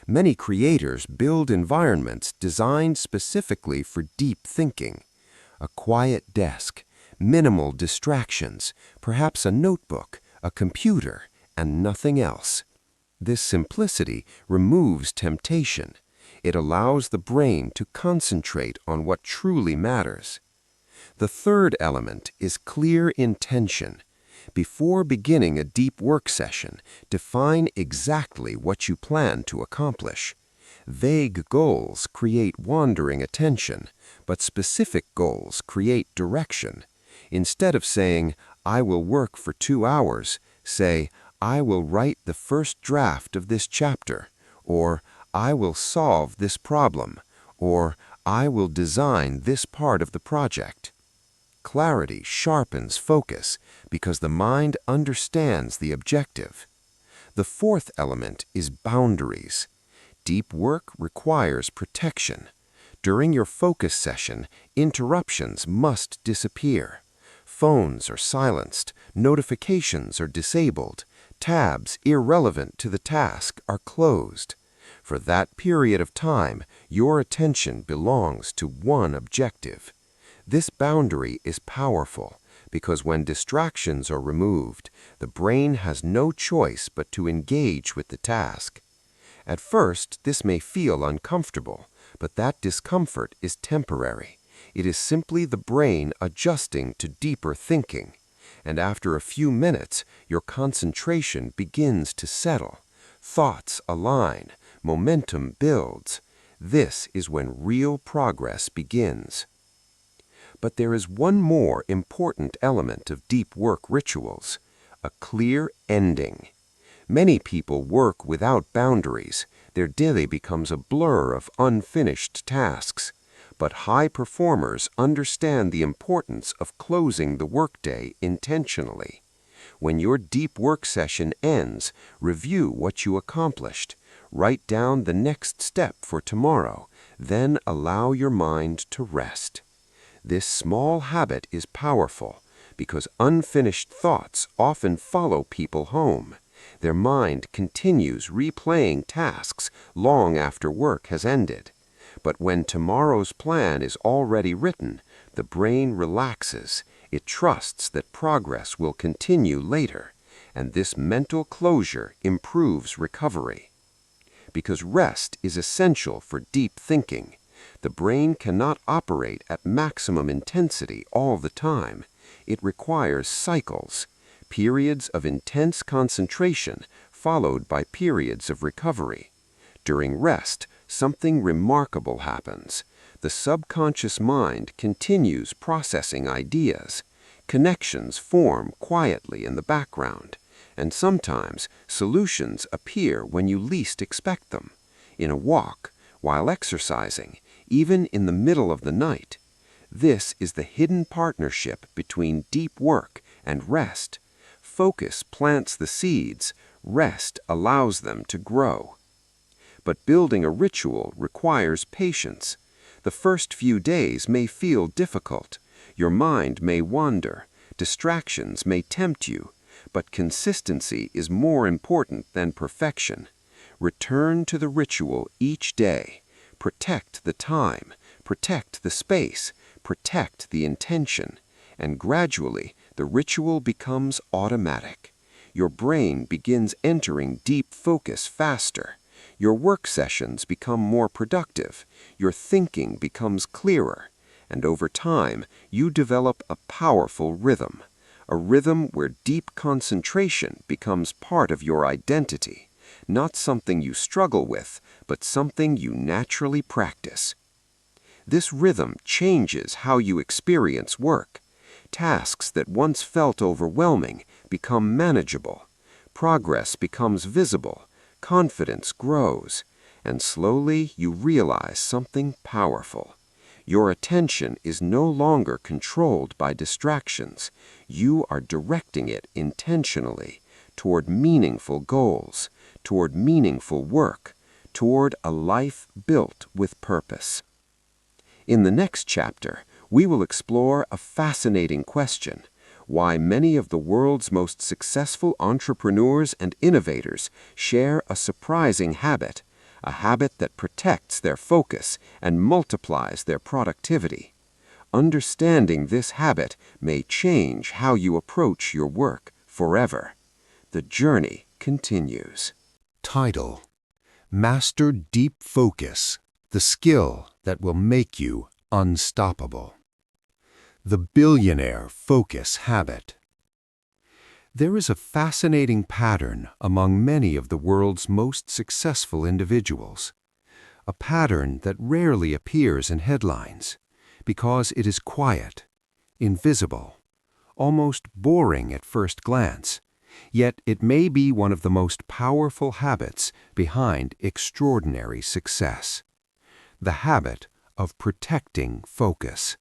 Many creators build environments designed specifically for deep thinking. A quiet desk, minimal distractions, perhaps a notebook, a computer, and nothing else. This simplicity removes temptation. It allows the brain to concentrate on what truly matters. The third element is clear intention. Before beginning a deep work session, define exactly what you plan to accomplish. Vague goals create wandering attention, but specific goals create direction. Instead of saying, I will work for 2 hours, say, I will write the first draft of this chapter, or I will solve this problem, or I will design this part of the project. Clarity sharpens focus because the mind understands the objective. The fourth element is boundaries. Deep work requires protection. During your focus session, interruptions must disappear. Phones are silenced, notifications are disabled, tabs irrelevant to the task are closed. For that period of time, your attention belongs to one objective. This boundary is powerful because when distractions are removed, the brain has no choice but to engage with the task. At first, this may feel uncomfortable, but that discomfort is temporary. It is simply the brain adjusting to deeper thinking. And after a few minutes, your concentration begins to settle. Thoughts align, momentum builds. This is when real progress begins. But there is one more important element of deep work rituals: a clear ending. Many people work without boundaries. Their day becomes a blur of unfinished tasks. But high performers understand the importance of closing the workday intentionally. When your deep work session ends, review what you accomplished. Write down the next step for tomorrow. Then allow your mind to rest. This small habit is powerful because unfinished thoughts often follow people home. Their mind continues replaying tasks long after work has ended. But when tomorrow's plan is already written, the brain relaxes. It trusts that progress will continue later, and this mental closure improves recovery. Because rest is essential for deep thinking, the brain cannot operate at maximum intensity all the time. It requires cycles, periods of intense concentration followed by periods of recovery. During rest, something remarkable happens. The subconscious mind continues processing ideas. Connections form quietly in the background, and sometimes solutions appear when you least expect them. In a walk, while exercising, even in the middle of the night. This is the hidden partnership between deep work and rest. Focus plants the seeds, rest allows them to grow. But building a ritual requires patience. The first few days may feel difficult. Your mind may wander. Distractions may tempt you. But consistency is more important than perfection. Return to the ritual each day. Protect the time. Protect the space. Protect the intention. And gradually, the ritual becomes automatic. Your brain begins entering deep focus faster. Your work sessions become more productive. Your thinking becomes clearer. And over time, you develop a powerful rhythm. A rhythm where deep concentration becomes part of your identity. Not something you struggle with, but something you naturally practice. This rhythm changes how you experience work. Tasks that once felt overwhelming become manageable. Progress becomes visible. Confidence grows. And slowly you realize something powerful. Your attention is no longer controlled by distractions. You are directing it intentionally toward meaningful goals, toward meaningful work, toward a life built with purpose. In the next chapter, we will explore a fascinating question: why many of the world's most successful entrepreneurs and innovators share a surprising habit, a habit that protects their focus and multiplies their productivity. Understanding this habit may change how you approach your work forever. The journey continues. Title: Master Deep Focus, the skill that will make you unstoppable. The Billionaire Focus Habit. There is a fascinating pattern among many of the world's most successful individuals. A pattern that rarely appears in headlines because it is quiet, invisible, almost boring at first glance. Yet it may be one of the most powerful habits behind extraordinary success. The habit of protecting focus.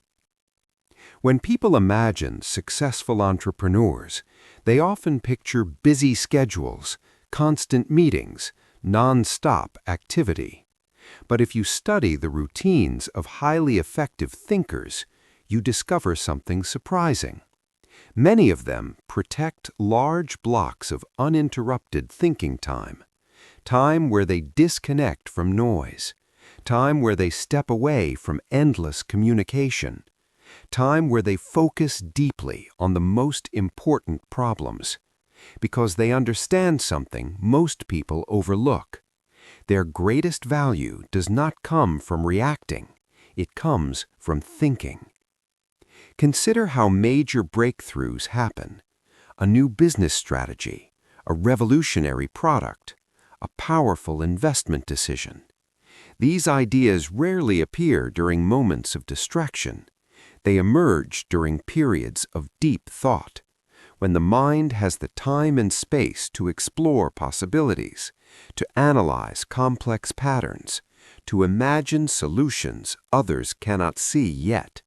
When people imagine successful entrepreneurs, they often picture busy schedules, constant meetings, non-stop activity. But if you study the routines of highly effective thinkers, you discover something surprising. Many of them protect large blocks of uninterrupted thinking time, time where they disconnect from noise, time where they step away from endless communication, time where they focus deeply on the most important problems, because they understand something most people overlook. Their greatest value does not come from reacting, it comes from thinking. Consider how major breakthroughs happen: a new business strategy, a revolutionary product, a powerful investment decision. These ideas rarely appear during moments of distraction. They emerge during periods of deep thought, when the mind has the time and space to explore possibilities, to analyze complex patterns, to imagine solutions others cannot see yet.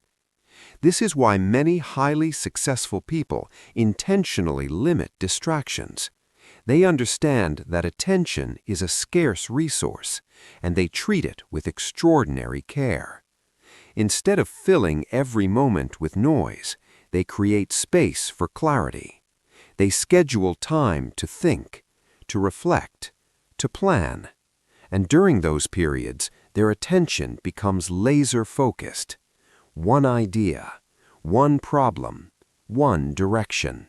This is why many highly successful people intentionally limit distractions. They understand that attention is a scarce resource, and they treat it with extraordinary care. Instead of filling every moment with noise, they create space for clarity. They schedule time to think, to reflect, to plan. And during those periods, their attention becomes laser-focused. One idea, one problem, one direction.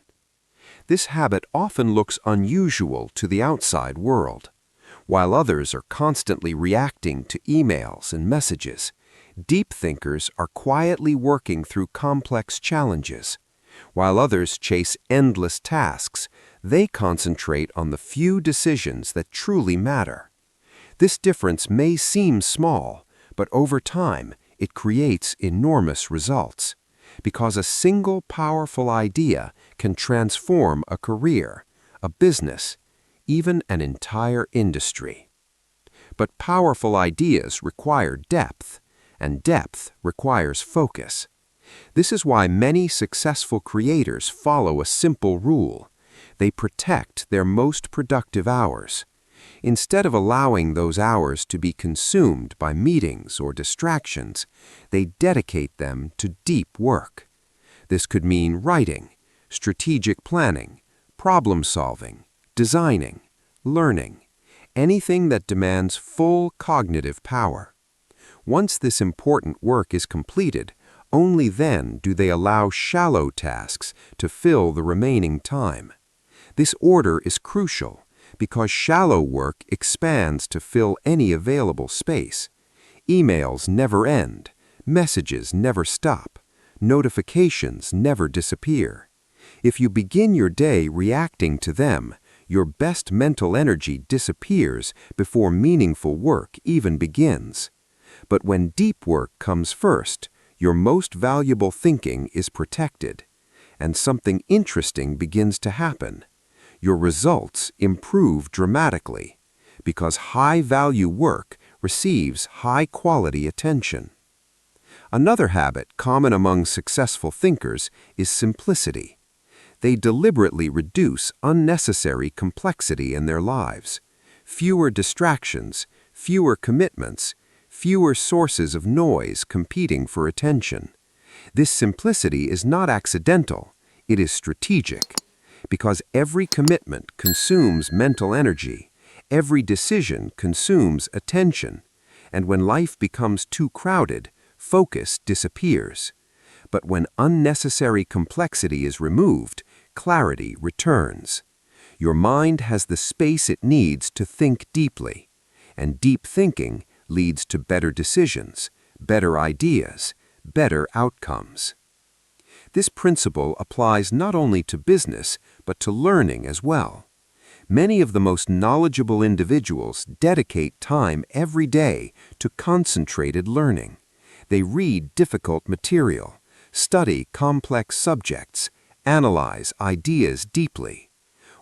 This habit often looks unusual to the outside world. While others are constantly reacting to emails and messages, deep thinkers are quietly working through complex challenges. While others chase endless tasks, they concentrate on the few decisions that truly matter. This difference may seem small, but over time, it creates enormous results, because a single powerful idea can transform a career, a business, even an entire industry. But powerful ideas require depth, and depth requires focus. This is why many successful creators follow a simple rule. They protect their most productive hours. Instead of allowing those hours to be consumed by meetings or distractions, they dedicate them to deep work. This could mean writing, strategic planning, problem-solving, designing, learning, anything that demands full cognitive power. Once this important work is completed, only then do they allow shallow tasks to fill the remaining time. This order is crucial, because shallow work expands to fill any available space. Emails never end, messages never stop, notifications never disappear. If you begin your day reacting to them, your best mental energy disappears before meaningful work even begins. But when deep work comes first, your most valuable thinking is protected, and something interesting begins to happen. Your results improve dramatically, because high-value work receives high-quality attention. Another habit common among successful thinkers is simplicity. They deliberately reduce unnecessary complexity in their lives. Fewer distractions, fewer commitments, fewer sources of noise competing for attention. This simplicity is not accidental, it is strategic. Because every commitment consumes mental energy, every decision consumes attention, and when life becomes too crowded, focus disappears. But when unnecessary complexity is removed, clarity returns. Your mind has the space it needs to think deeply, and deep thinking leads to better decisions, better ideas, better outcomes. This principle applies not only to business, but to learning as well. Many of the most knowledgeable individuals dedicate time every day to concentrated learning. They read difficult material, study complex subjects, analyze ideas deeply.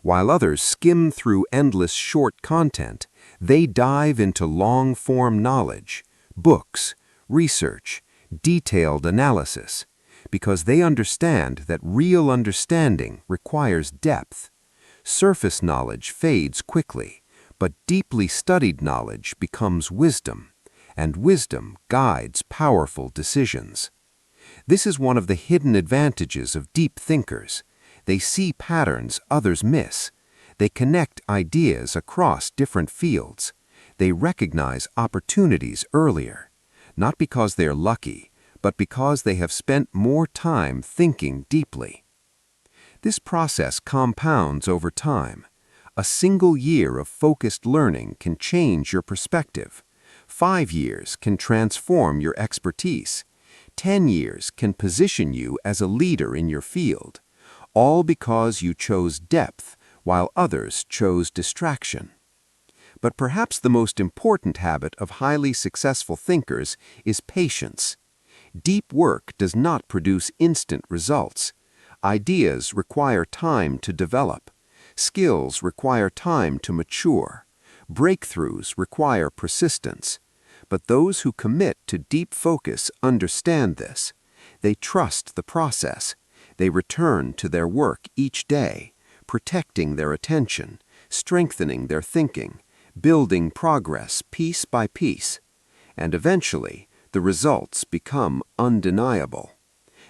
While others skim through endless short content, they dive into long-form knowledge, books, research, detailed analysis, because they understand that real understanding requires depth. Surface knowledge fades quickly, but deeply studied knowledge becomes wisdom, and wisdom guides powerful decisions. This is one of the hidden advantages of deep thinkers. They see patterns others miss. They connect ideas across different fields. They recognize opportunities earlier, not because they're lucky, but because they have spent more time thinking deeply. This process compounds over time. A single year of focused learning can change your perspective. 5 years can transform your expertise. 10 years can position you as a leader in your field, all because you chose depth while others chose distraction. But perhaps the most important habit of highly successful thinkers is patience. Deep work does not produce instant results. Ideas require time to develop. Skills require time to mature. Breakthroughs require persistence. But those who commit to deep focus understand this. They trust the process. They return to their work each day, protecting their attention, strengthening their thinking, building progress piece by piece. And eventually, the results become undeniable.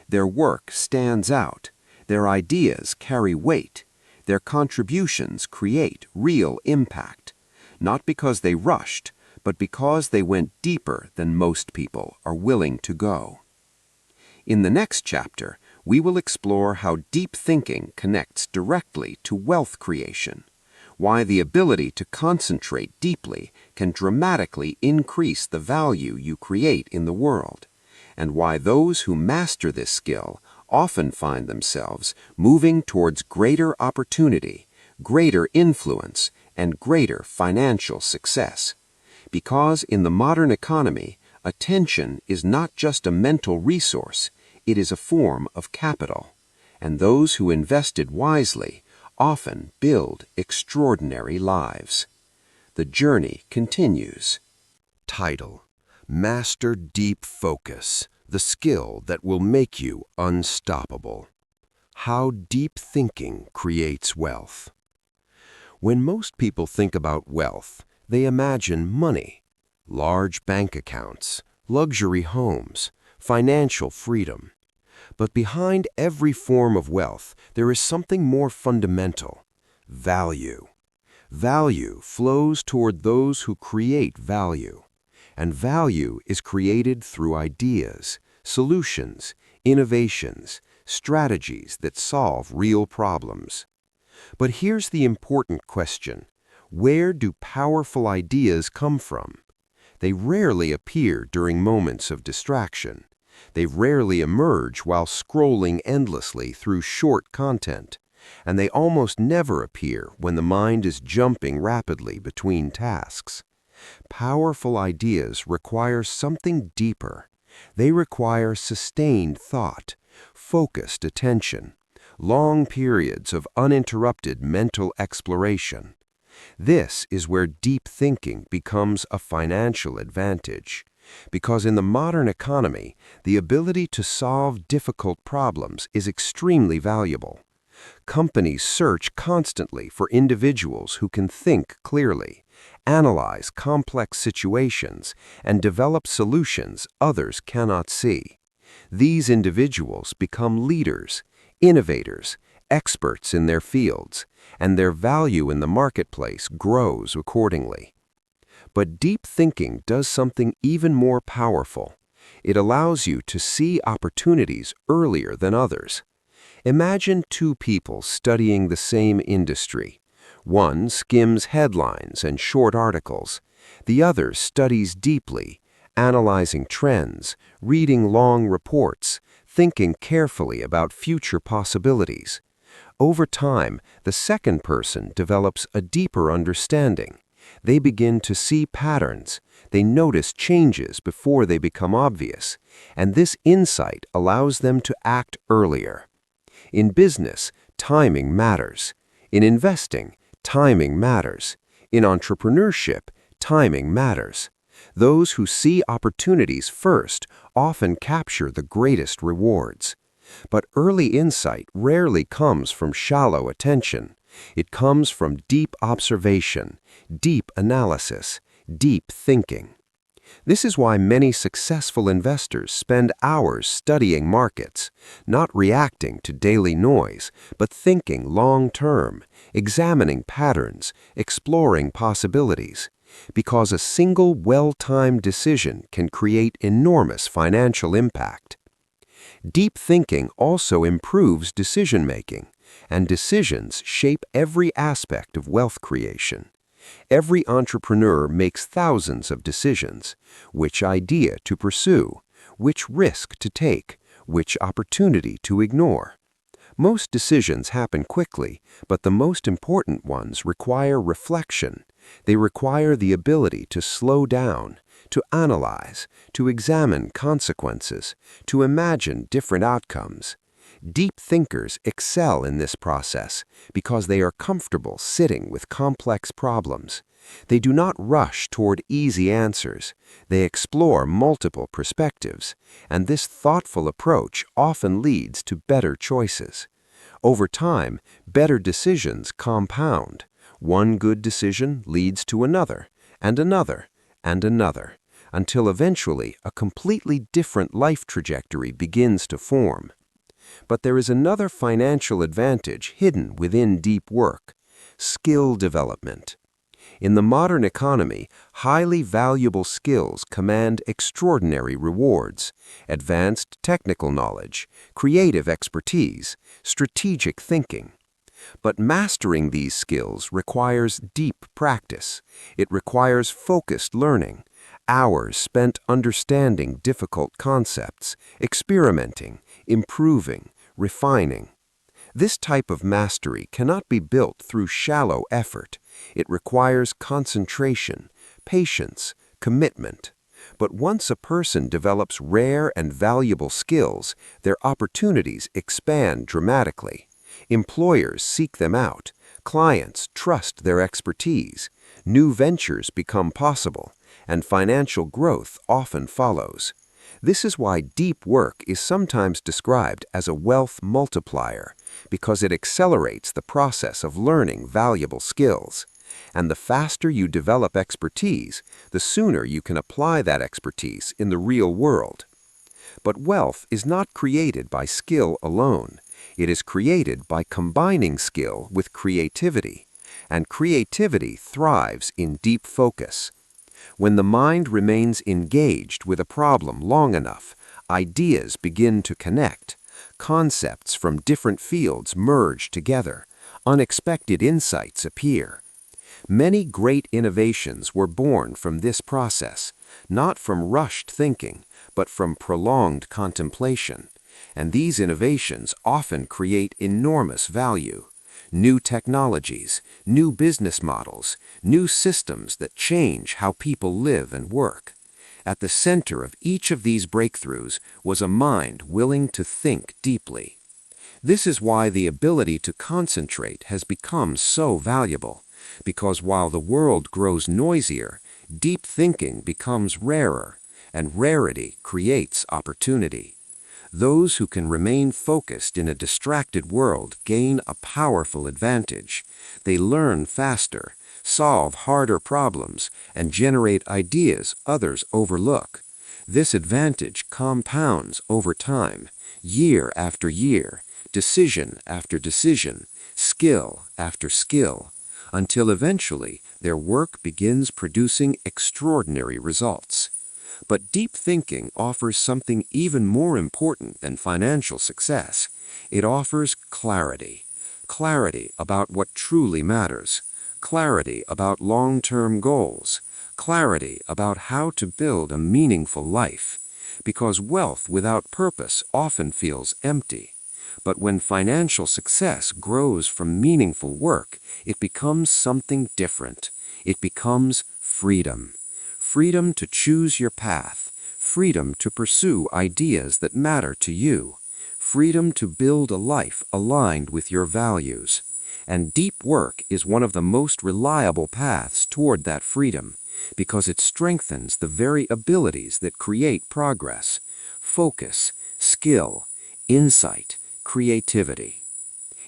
Their work stands out. Their ideas carry weight. Their contributions create real impact, not because they rushed, but because they went deeper than most people are willing to go. In the next chapter, we will explore how deep thinking connects directly to wealth creation, why the ability to concentrate deeply can dramatically increase the value you create in the world, and why those who master this skill often find themselves moving towards greater opportunity, greater influence, and greater financial success. Because in the modern economy, attention is not just a mental resource, it is a form of capital, and those who invested wisely often build extraordinary lives. The journey continues. Title: Master Deep Focus, the skill that will make you unstoppable. How deep thinking creates wealth. When most people think about wealth, they imagine money, large bank accounts, luxury homes, financial freedom. But behind every form of wealth, there is something more fundamental: value. Value flows toward those who create value, and value is created through ideas, solutions, innovations, strategies that solve real problems. But here's the important question: where do powerful ideas come from? They rarely appear during moments of distraction. They rarely emerge while scrolling endlessly through short content, and they almost never appear when the mind is jumping rapidly between tasks. Powerful ideas require something deeper. They require sustained thought, focused attention, long periods of uninterrupted mental exploration. This is where deep thinking becomes a financial advantage, because in the modern economy, the ability to solve difficult problems is extremely valuable. Companies search constantly for individuals who can think clearly, analyze complex situations, and develop solutions others cannot see. These individuals become leaders, innovators, experts in their fields, and their value in the marketplace grows accordingly. But deep thinking does something even more powerful. It allows you to see opportunities earlier than others. Imagine two people studying the same industry. One skims headlines and short articles. The other studies deeply, analyzing trends, reading long reports, thinking carefully about future possibilities. Over time, the second person develops a deeper understanding. They begin to see patterns. They notice changes before they become obvious, and this insight allows them to act earlier. In business, timing matters. In investing, timing matters. In entrepreneurship, timing matters. Those who see opportunities first often capture the greatest rewards. But early insight rarely comes from shallow attention. It comes from deep observation, deep analysis, deep thinking. This is why many successful investors spend hours studying markets, not reacting to daily noise, but thinking long-term, examining patterns, exploring possibilities. Because a single well-timed decision can create enormous financial impact. Deep thinking also improves decision-making, and decisions shape every aspect of wealth creation. Every entrepreneur makes thousands of decisions: which idea to pursue, which risk to take, which opportunity to ignore. Most decisions happen quickly, but the most important ones require reflection, They require the ability to slow down, to analyze, to examine consequences, to imagine different outcomes. Deep thinkers excel in this process because they are comfortable sitting with complex problems. They do not rush toward easy answers. They explore multiple perspectives, and this thoughtful approach often leads to better choices. Over time, better decisions compound. One good decision leads to another, and another, and another, until eventually a completely different life trajectory begins to form. But there is another financial advantage hidden within deep work: skill development. In the modern economy, highly valuable skills command extraordinary rewards: advanced technical knowledge, creative expertise, strategic thinking. But mastering these skills requires deep practice. It requires focused learning, hours spent understanding difficult concepts, experimenting, improving, refining. This type of mastery cannot be built through shallow effort. It requires concentration, patience, commitment. But once a person develops rare and valuable skills, their opportunities expand dramatically. Employers seek them out. Clients trust their expertise. New ventures become possible, and financial growth often follows. This is why deep work is sometimes described as a wealth multiplier, because it accelerates the process of learning valuable skills. And the faster you develop expertise, the sooner you can apply that expertise in the real world. But wealth is not created by skill alone. It is created by combining skill with creativity. And creativity thrives in deep focus. When the mind remains engaged with a problem long enough, ideas begin to connect. Concepts from different fields merge together. Unexpected insights appear. Many great innovations were born from this process, not from rushed thinking, but from prolonged contemplation. And these innovations often create enormous value. New technologies, new business models, new systems that change how people live and work. At the center of each of these breakthroughs was a mind willing to think deeply. This is why the ability to concentrate has become so valuable, because while the world grows noisier, deep thinking becomes rarer, and rarity creates opportunity. Those who can remain focused in a distracted world gain a powerful advantage. They learn faster, solve harder problems, and generate ideas others overlook. This advantage compounds over time, year after year, decision after decision, skill after skill, until eventually their work begins producing extraordinary results. But deep thinking offers something even more important than financial success. It offers clarity. Clarity about what truly matters. Clarity about long-term goals. Clarity about how to build a meaningful life. Because wealth without purpose often feels empty. But when financial success grows from meaningful work, it becomes something different. It becomes freedom. Freedom to choose your path, freedom to pursue ideas that matter to you, freedom to build a life aligned with your values. And deep work is one of the most reliable paths toward that freedom, because it strengthens the very abilities that create progress: focus, skill, insight, creativity.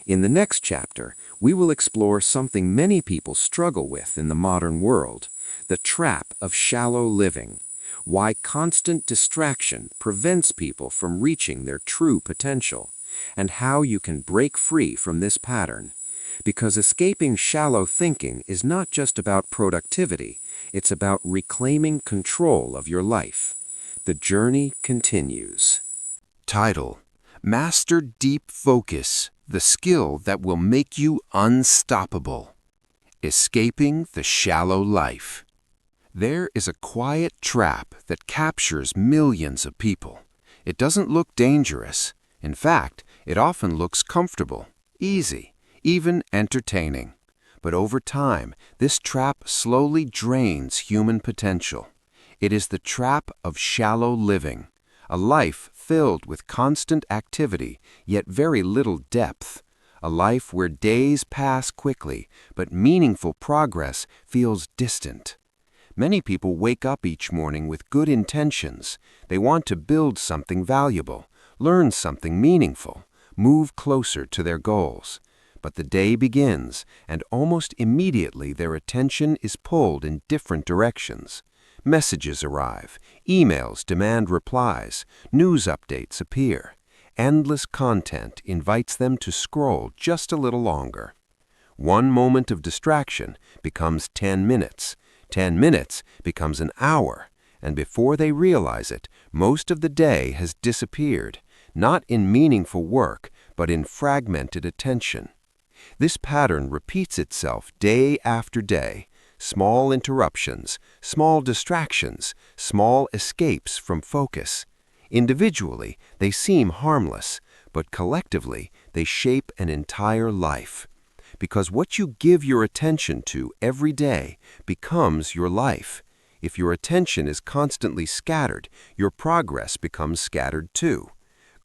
In the next chapter, we will explore something many people struggle with in the modern world: the trap of shallow living, why constant distraction prevents people from reaching their true potential, and how you can break free from this pattern. Because escaping shallow thinking is not just about productivity, it's about reclaiming control of your life. The journey continues. Title: Master Deep Focus, the skill that will make you unstoppable. Escaping the shallow life. There is a quiet trap that captures millions of people. It doesn't look dangerous. In fact, it often looks comfortable, easy, even entertaining. But over time, this trap slowly drains human potential. It is the trap of shallow living, a life filled with constant activity, yet very little depth. A life where days pass quickly, but meaningful progress feels distant. Many people wake up each morning with good intentions. They want to build something valuable, learn something meaningful, move closer to their goals. But the day begins, and almost immediately their attention is pulled in different directions. Messages arrive, emails demand replies, news updates appear. Endless content invites them to scroll just a little longer. One moment of distraction becomes 10 minutes. 10 minutes becomes an hour, and before they realize it, most of the day has disappeared, not in meaningful work, but in fragmented attention. This pattern repeats itself day after day. Small interruptions, small distractions, small escapes from focus. Individually, they seem harmless, but collectively, they shape an entire life. Because what you give your attention to every day becomes your life. If your attention is constantly scattered, your progress becomes scattered too.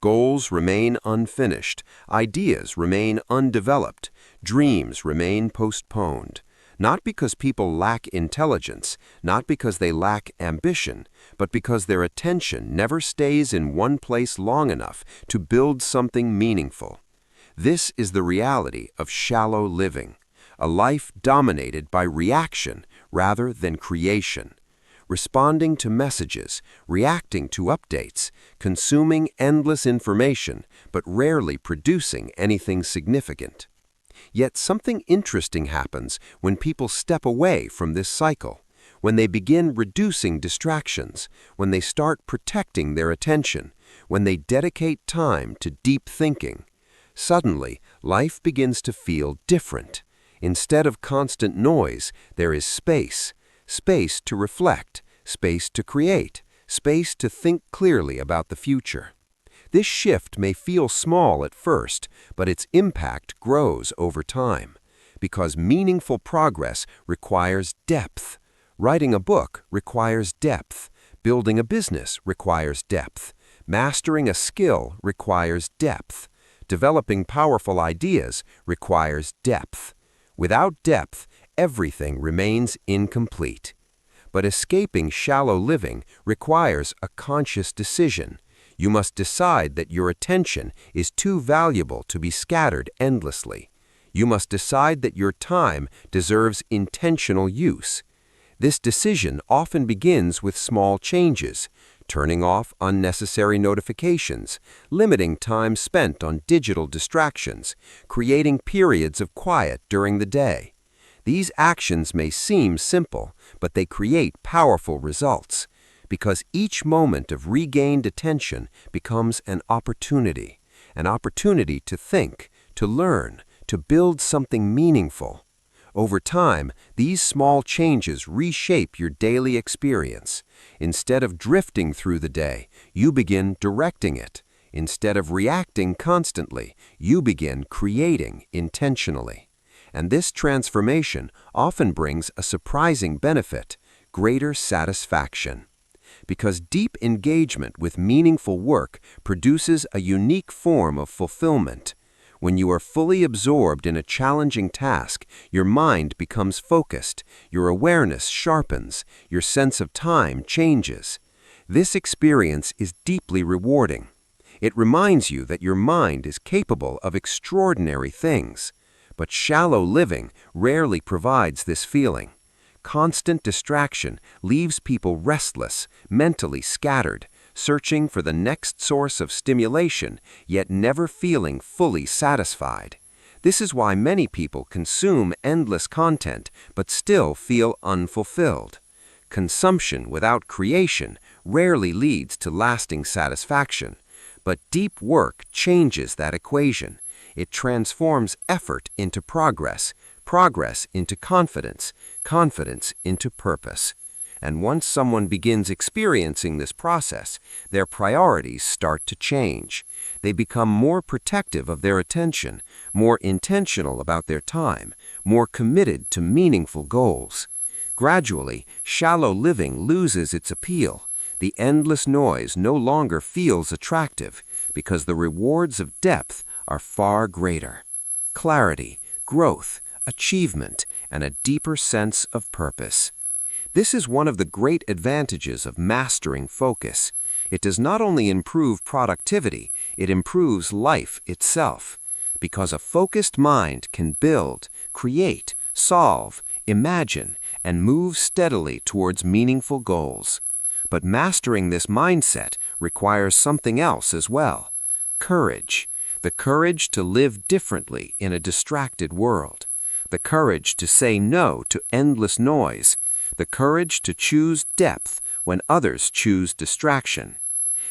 Goals remain unfinished, ideas remain undeveloped, dreams remain postponed. Not because people lack intelligence, not because they lack ambition, but because their attention never stays in one place long enough to build something meaningful. This is the reality of shallow living, a life dominated by reaction rather than creation. Responding to messages, reacting to updates, consuming endless information, but rarely producing anything significant. Yet something interesting happens when people step away from this cycle, when they begin reducing distractions, when they start protecting their attention, when they dedicate time to deep thinking. Suddenly, life begins to feel different. Instead of constant noise, there is space. Space to reflect, space to create, space to think clearly about the future. This shift may feel small at first, but its impact grows over time. Because meaningful progress requires depth. Writing a book requires depth. Building a business requires depth. Mastering a skill requires depth. Developing powerful ideas requires depth. Without depth, everything remains incomplete. But escaping shallow living requires a conscious decision. You must decide that your attention is too valuable to be scattered endlessly. You must decide that your time deserves intentional use. This decision often begins with small changes, turning off unnecessary notifications, limiting time spent on digital distractions, creating periods of quiet during the day. These actions may seem simple, but they create powerful results, because each moment of regained attention becomes an opportunity to think, to learn, to build something meaningful. Over time, these small changes reshape your daily experience. Instead of drifting through the day, you begin directing it. Instead of reacting constantly, you begin creating intentionally. And this transformation often brings a surprising benefit, greater satisfaction. Because deep engagement with meaningful work produces a unique form of fulfillment. When you are fully absorbed in a challenging task, your mind becomes focused, your awareness sharpens, your sense of time changes. This experience is deeply rewarding. It reminds you that your mind is capable of extraordinary things. But shallow living rarely provides this feeling. Constant distraction leaves people restless, mentally scattered, searching for the next source of stimulation, yet never feeling fully satisfied. This is why many people consume endless content but still feel unfulfilled. Consumption without creation rarely leads to lasting satisfaction, but deep work changes that equation. It transforms effort into progress, progress into confidence, confidence into purpose. And once someone begins experiencing this process, their priorities start to change. They become more protective of their attention, more intentional about their time, more committed to meaningful goals. Gradually, shallow living loses its appeal. The endless noise no longer feels attractive because the rewards of depth are far greater. Clarity, growth, achievement, and a deeper sense of purpose. This is one of the great advantages of mastering focus. It does not only improve productivity, it improves life itself. Because a focused mind can build, create, solve, imagine, and move steadily towards meaningful goals. But mastering this mindset requires something else as well: courage. The courage to live differently in a distracted world. The courage to say no to endless noise. The courage to choose depth when others choose distraction.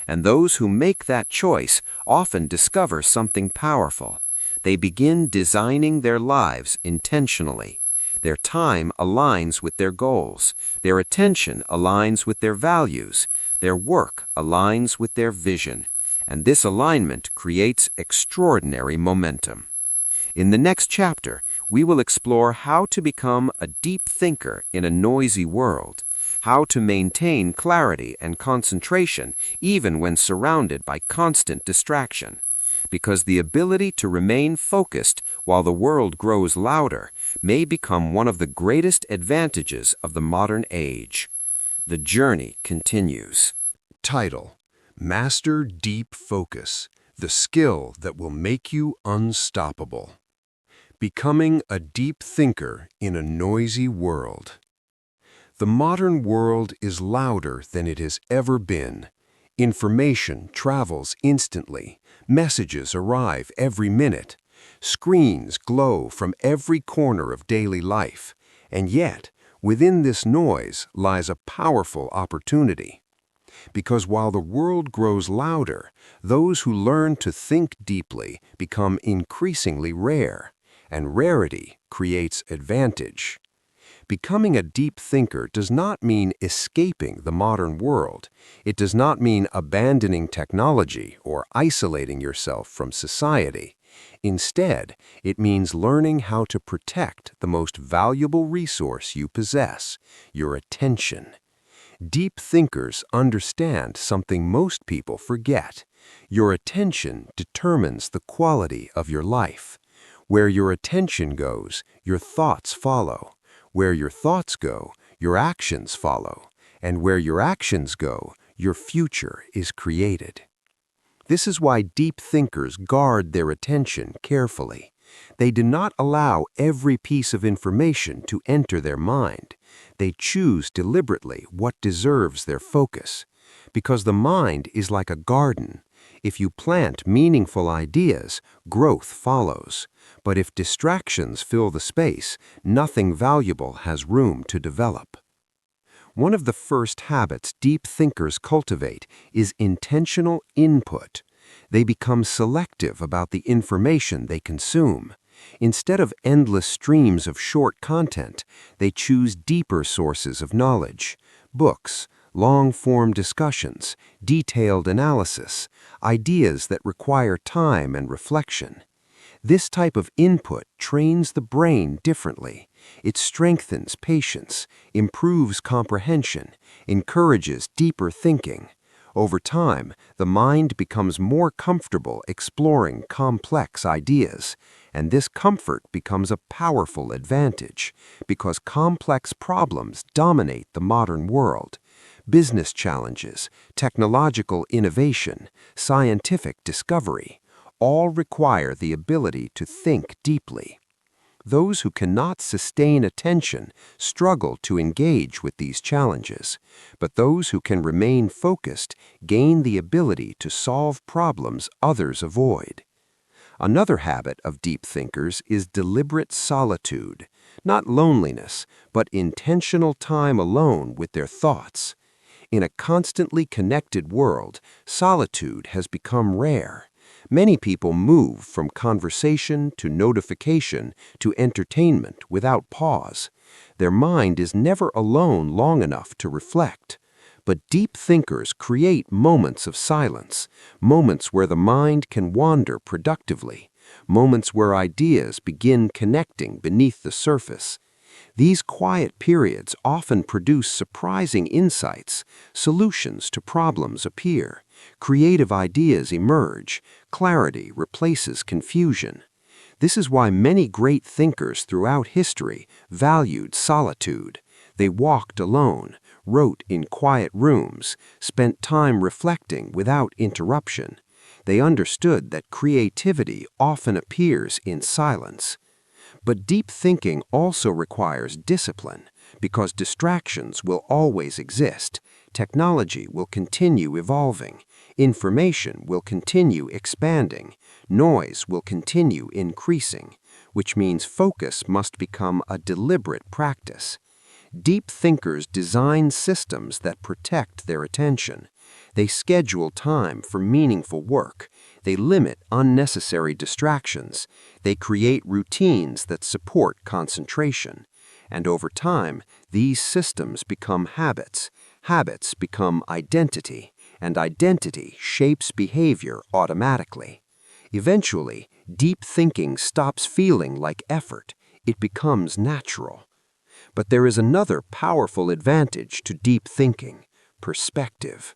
And those who make that choice often discover something powerful. They begin designing their lives intentionally. Their time aligns with their goals. Their attention aligns with their values. Their work aligns with their vision. And this alignment creates extraordinary momentum. In the next chapter, we will explore how to become a deep thinker in a noisy world, how to maintain clarity and concentration even when surrounded by constant distraction. Because the ability to remain focused while the world grows louder may become one of the greatest advantages of the modern age. The journey continues. Title: Master Deep Focus, the skill that will make you unstoppable. Becoming a deep thinker in a noisy world. The modern world is louder than it has ever been. Information travels instantly. Messages arrive every minute. Screens glow from every corner of daily life. And yet, within this noise lies a powerful opportunity. Because while the world grows louder, those who learn to think deeply become increasingly rare, and rarity creates advantage. Becoming a deep thinker does not mean escaping the modern world. It does not mean abandoning technology or isolating yourself from society. Instead, it means learning how to protect the most valuable resource you possess, your attention. Deep thinkers understand something most people forget. Your attention determines the quality of your life. Where your attention goes, your thoughts follow. Where your thoughts go, your actions follow. And where your actions go, your future is created. This is why deep thinkers guard their attention carefully. They do not allow every piece of information to enter their mind. They choose deliberately what deserves their focus. Because the mind is like a garden. If you plant meaningful ideas, growth follows. But if distractions fill the space, nothing valuable has room to develop. One of the first habits deep thinkers cultivate is intentional input. They become selective about the information they consume. Instead of endless streams of short content, they choose deeper sources of knowledge: books, long-form discussions, detailed analysis, ideas that require time and reflection. This type of input trains the brain differently. It strengthens patience, improves comprehension, encourages deeper thinking. Over time, the mind becomes more comfortable exploring complex ideas, and this comfort becomes a powerful advantage because complex problems dominate the modern world. Business challenges, technological innovation, scientific discovery, all require the ability to think deeply. Those who cannot sustain attention struggle to engage with these challenges, but those who can remain focused gain the ability to solve problems others avoid. Another habit of deep thinkers is deliberate solitude, not loneliness, but intentional time alone with their thoughts. In a constantly connected world, solitude has become rare. Many people move from conversation to notification to entertainment without pause. Their mind is never alone long enough to reflect. But deep thinkers create moments of silence, moments where the mind can wander productively, moments where ideas begin connecting beneath the surface. These quiet periods often produce surprising insights, solutions to problems appear, creative ideas emerge, clarity replaces confusion. This is why many great thinkers throughout history valued solitude. They walked alone, wrote in quiet rooms, spent time reflecting without interruption. They understood that creativity often appears in silence. But deep thinking also requires discipline, because distractions will always exist, technology will continue evolving, information will continue expanding, noise will continue increasing, which means focus must become a deliberate practice. Deep thinkers design systems that protect their attention. They schedule time for meaningful work. They limit unnecessary distractions. They create routines that support concentration. And over time, these systems become habits. Habits become identity, and identity shapes behavior automatically. Eventually, deep thinking stops feeling like effort. It becomes natural. But there is another powerful advantage to deep thinking: perspective.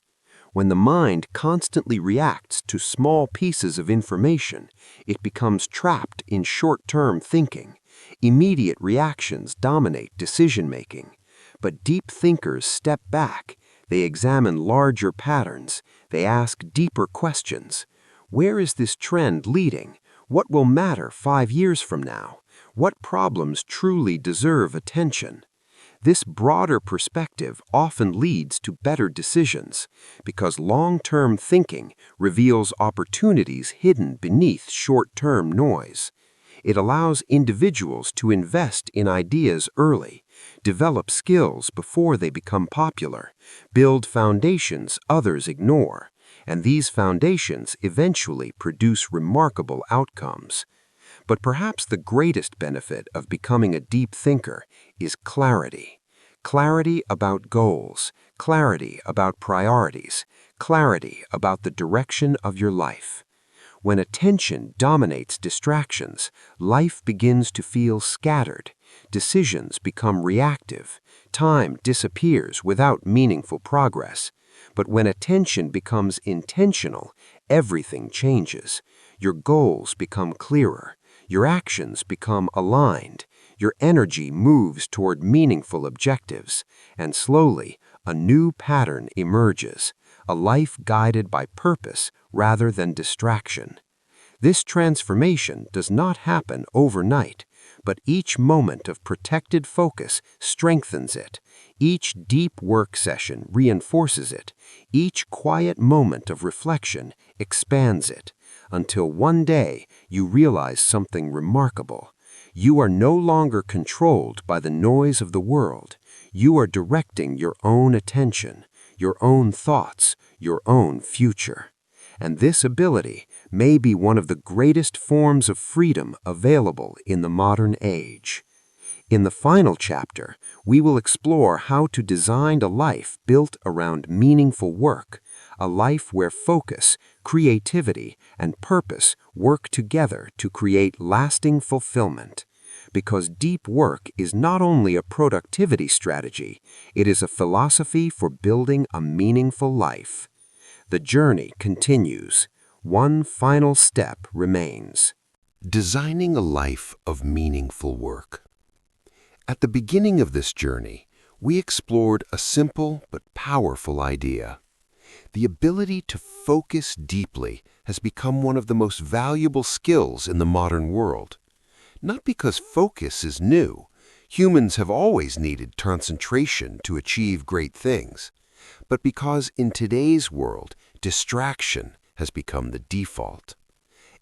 When the mind constantly reacts to small pieces of information, it becomes trapped in short-term thinking. Immediate reactions dominate decision-making. But deep thinkers step back. They examine larger patterns. They ask deeper questions. Where is this trend leading? What will matter 5 years from now? What problems truly deserve attention? This broader perspective often leads to better decisions, because long-term thinking reveals opportunities hidden beneath short-term noise. It allows individuals to invest in ideas early, develop skills before they become popular, build foundations others ignore, and these foundations eventually produce remarkable outcomes. But perhaps the greatest benefit of becoming a deep thinker is clarity. Clarity about goals, clarity about priorities, clarity about the direction of your life. When attention dominates distractions, life begins to feel scattered. Decisions become reactive. Time disappears without meaningful progress. But when attention becomes intentional, everything changes. Your goals become clearer. Your actions become aligned. Your energy moves toward meaningful objectives. And slowly, a new pattern emerges, a life guided by purpose rather than distraction. This transformation does not happen overnight, but each moment of protected focus strengthens it. Each deep work session reinforces it. Each quiet moment of reflection expands it, until one day you realize something remarkable. You are no longer controlled by the noise of the world. You are directing your own attention, your own thoughts, your own future. And this ability may be one of the greatest forms of freedom available in the modern age. In the final chapter, we will explore how to design a life built around meaningful work, a life where focus, creativity, and purpose work together to create lasting fulfillment. Because deep work is not only a productivity strategy, it is a philosophy for building a meaningful life. The journey continues. One final step remains. Designing a life of meaningful work. At the beginning of this journey, we explored a simple but powerful idea. The ability to focus deeply has become one of the most valuable skills in the modern world. Not because focus is new. Humans have always needed concentration to achieve great things. But because in today's world, distraction has become the default.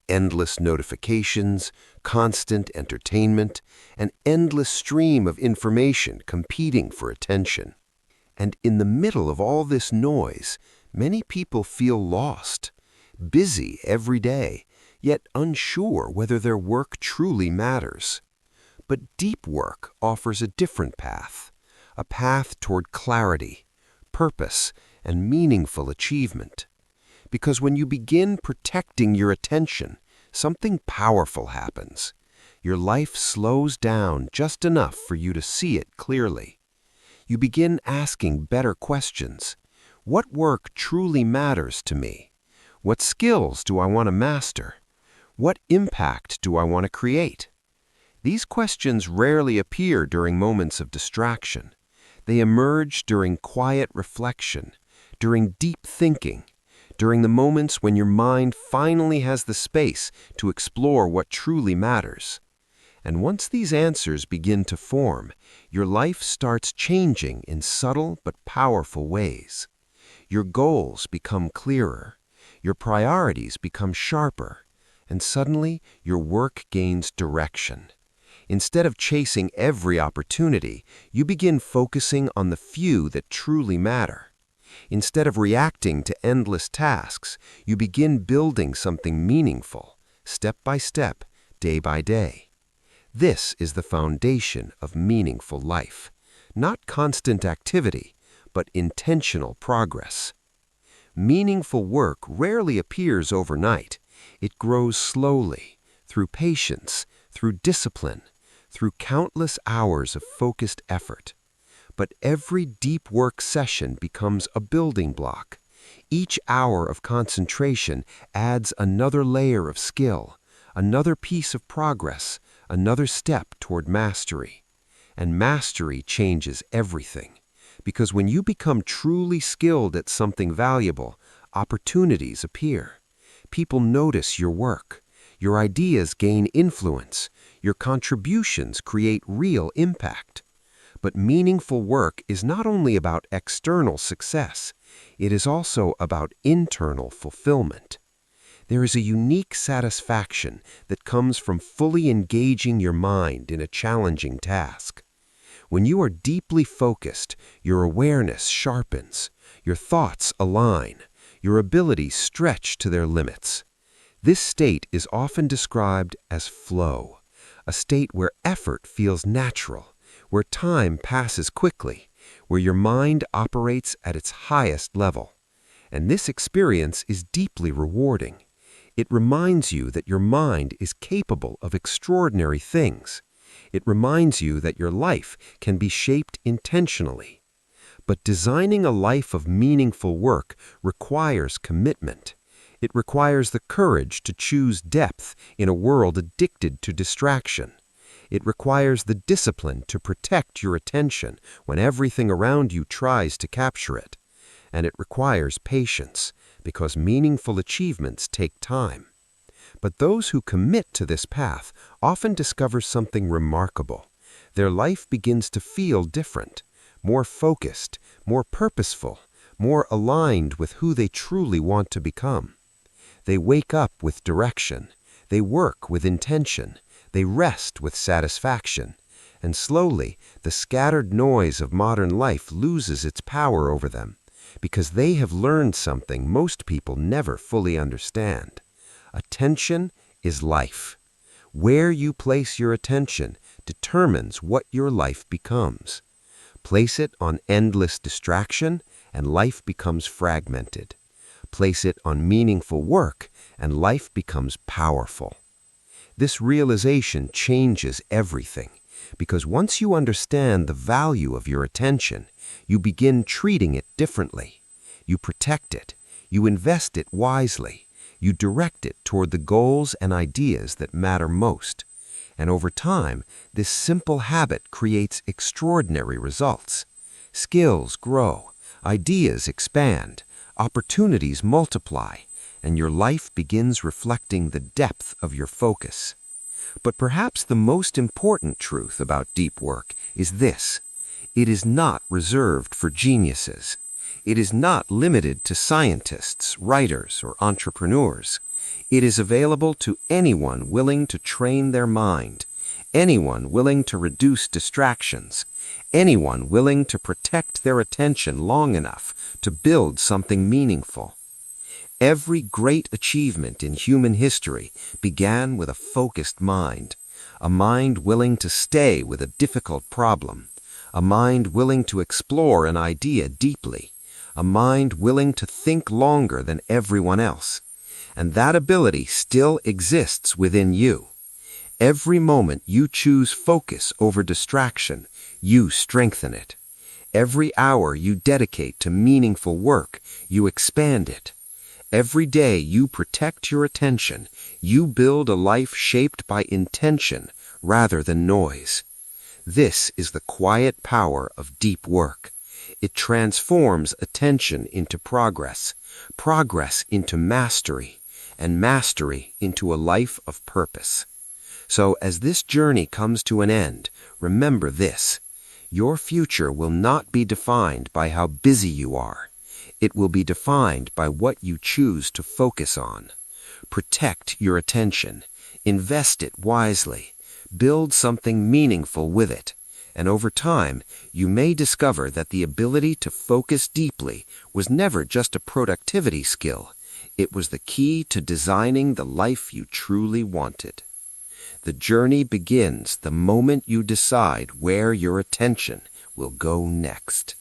Endless notifications, constant entertainment, an endless stream of information competing for attention. And in the middle of all this noise, many people feel lost. busy every day, yet unsure whether their work truly matters. But deep work offers a different path, a path toward clarity, purpose, and meaningful achievement. Because when you begin protecting your attention, something powerful happens. Your life slows down just enough for you to see it clearly. You begin asking better questions. What work truly matters to me? What skills do I want to master? What impact do I want to create? These questions rarely appear during moments of distraction. They emerge during quiet reflection, during deep thinking, during the moments when your mind finally has the space to explore what truly matters. And once these answers begin to form, your life starts changing in subtle but powerful ways. Your goals become clearer, your priorities become sharper, and suddenly your work gains direction. Instead of chasing every opportunity, you begin focusing on the few that truly matter. Instead of reacting to endless tasks, you begin building something meaningful, step by step, day by day. This is the foundation of meaningful life. Not constant activity, but intentional progress. Meaningful work rarely appears overnight. It grows slowly, through patience, through discipline, through countless hours of focused effort. But every deep work session becomes a building block. Each hour of concentration adds another layer of skill, another piece of progress, another step toward mastery. And mastery changes everything. Because when you become truly skilled at something valuable, opportunities appear. People notice your work. Your ideas gain influence. Your contributions create real impact. But meaningful work is not only about external success, it is also about internal fulfillment. There is a unique satisfaction that comes from fully engaging your mind in a challenging task. When you are deeply focused, your awareness sharpens, your thoughts align, your abilities stretch to their limits. This state is often described as flow, a state where effort feels natural, where time passes quickly, where your mind operates at its highest level. And this experience is deeply rewarding. It reminds you that your mind is capable of extraordinary things. It reminds you that your life can be shaped intentionally. But designing a life of meaningful work requires commitment. It requires the courage to choose depth in a world addicted to distraction. It requires the discipline to protect your attention when everything around you tries to capture it. And it requires patience, because meaningful achievements take time. But those who commit to this path often discover something remarkable. Their life begins to feel different, more focused, more purposeful, more aligned with who they truly want to become. They wake up with direction, they work with intention, they rest with satisfaction, and slowly the scattered noise of modern life loses its power over them, because they have learned something most people never fully understand. Attention is life. Where you place your attention determines what your life becomes. Place it on endless distraction, and life becomes fragmented. Place it on meaningful work, and life becomes powerful. This realization changes everything, because once you understand the value of your attention, you begin treating it differently. You protect it, you invest it wisely, you direct it toward the goals and ideas that matter most. And over time, this simple habit creates extraordinary results. Skills grow, ideas expand, opportunities multiply, and your life begins reflecting the depth of your focus. But perhaps the most important truth about deep work is this: it is not reserved for geniuses. It is not limited to scientists, writers, or entrepreneurs. It is available to anyone willing to train their mind, anyone willing to reduce distractions, anyone willing to protect their attention long enough to build something meaningful. Every great achievement in human history began with a focused mind, a mind willing to stay with a difficult problem, a mind willing to explore an idea deeply, a mind willing to think longer than everyone else. And that ability still exists within you. Every moment you choose focus over distraction, you strengthen it. Every hour you dedicate to meaningful work, you expand it. Every day you protect your attention, you build a life shaped by intention rather than noise. This is the quiet power of deep work. It transforms attention into progress, progress into mastery, and mastery into a life of purpose. So as this journey comes to an end, remember this: your future will not be defined by how busy you are. It will be defined by what you choose to focus on. Protect your attention, invest it wisely, build something meaningful with it, and over time, you may discover that the ability to focus deeply was never just a productivity skill. It was the key to designing the life you truly wanted. The journey begins the moment you decide where your attention will go next.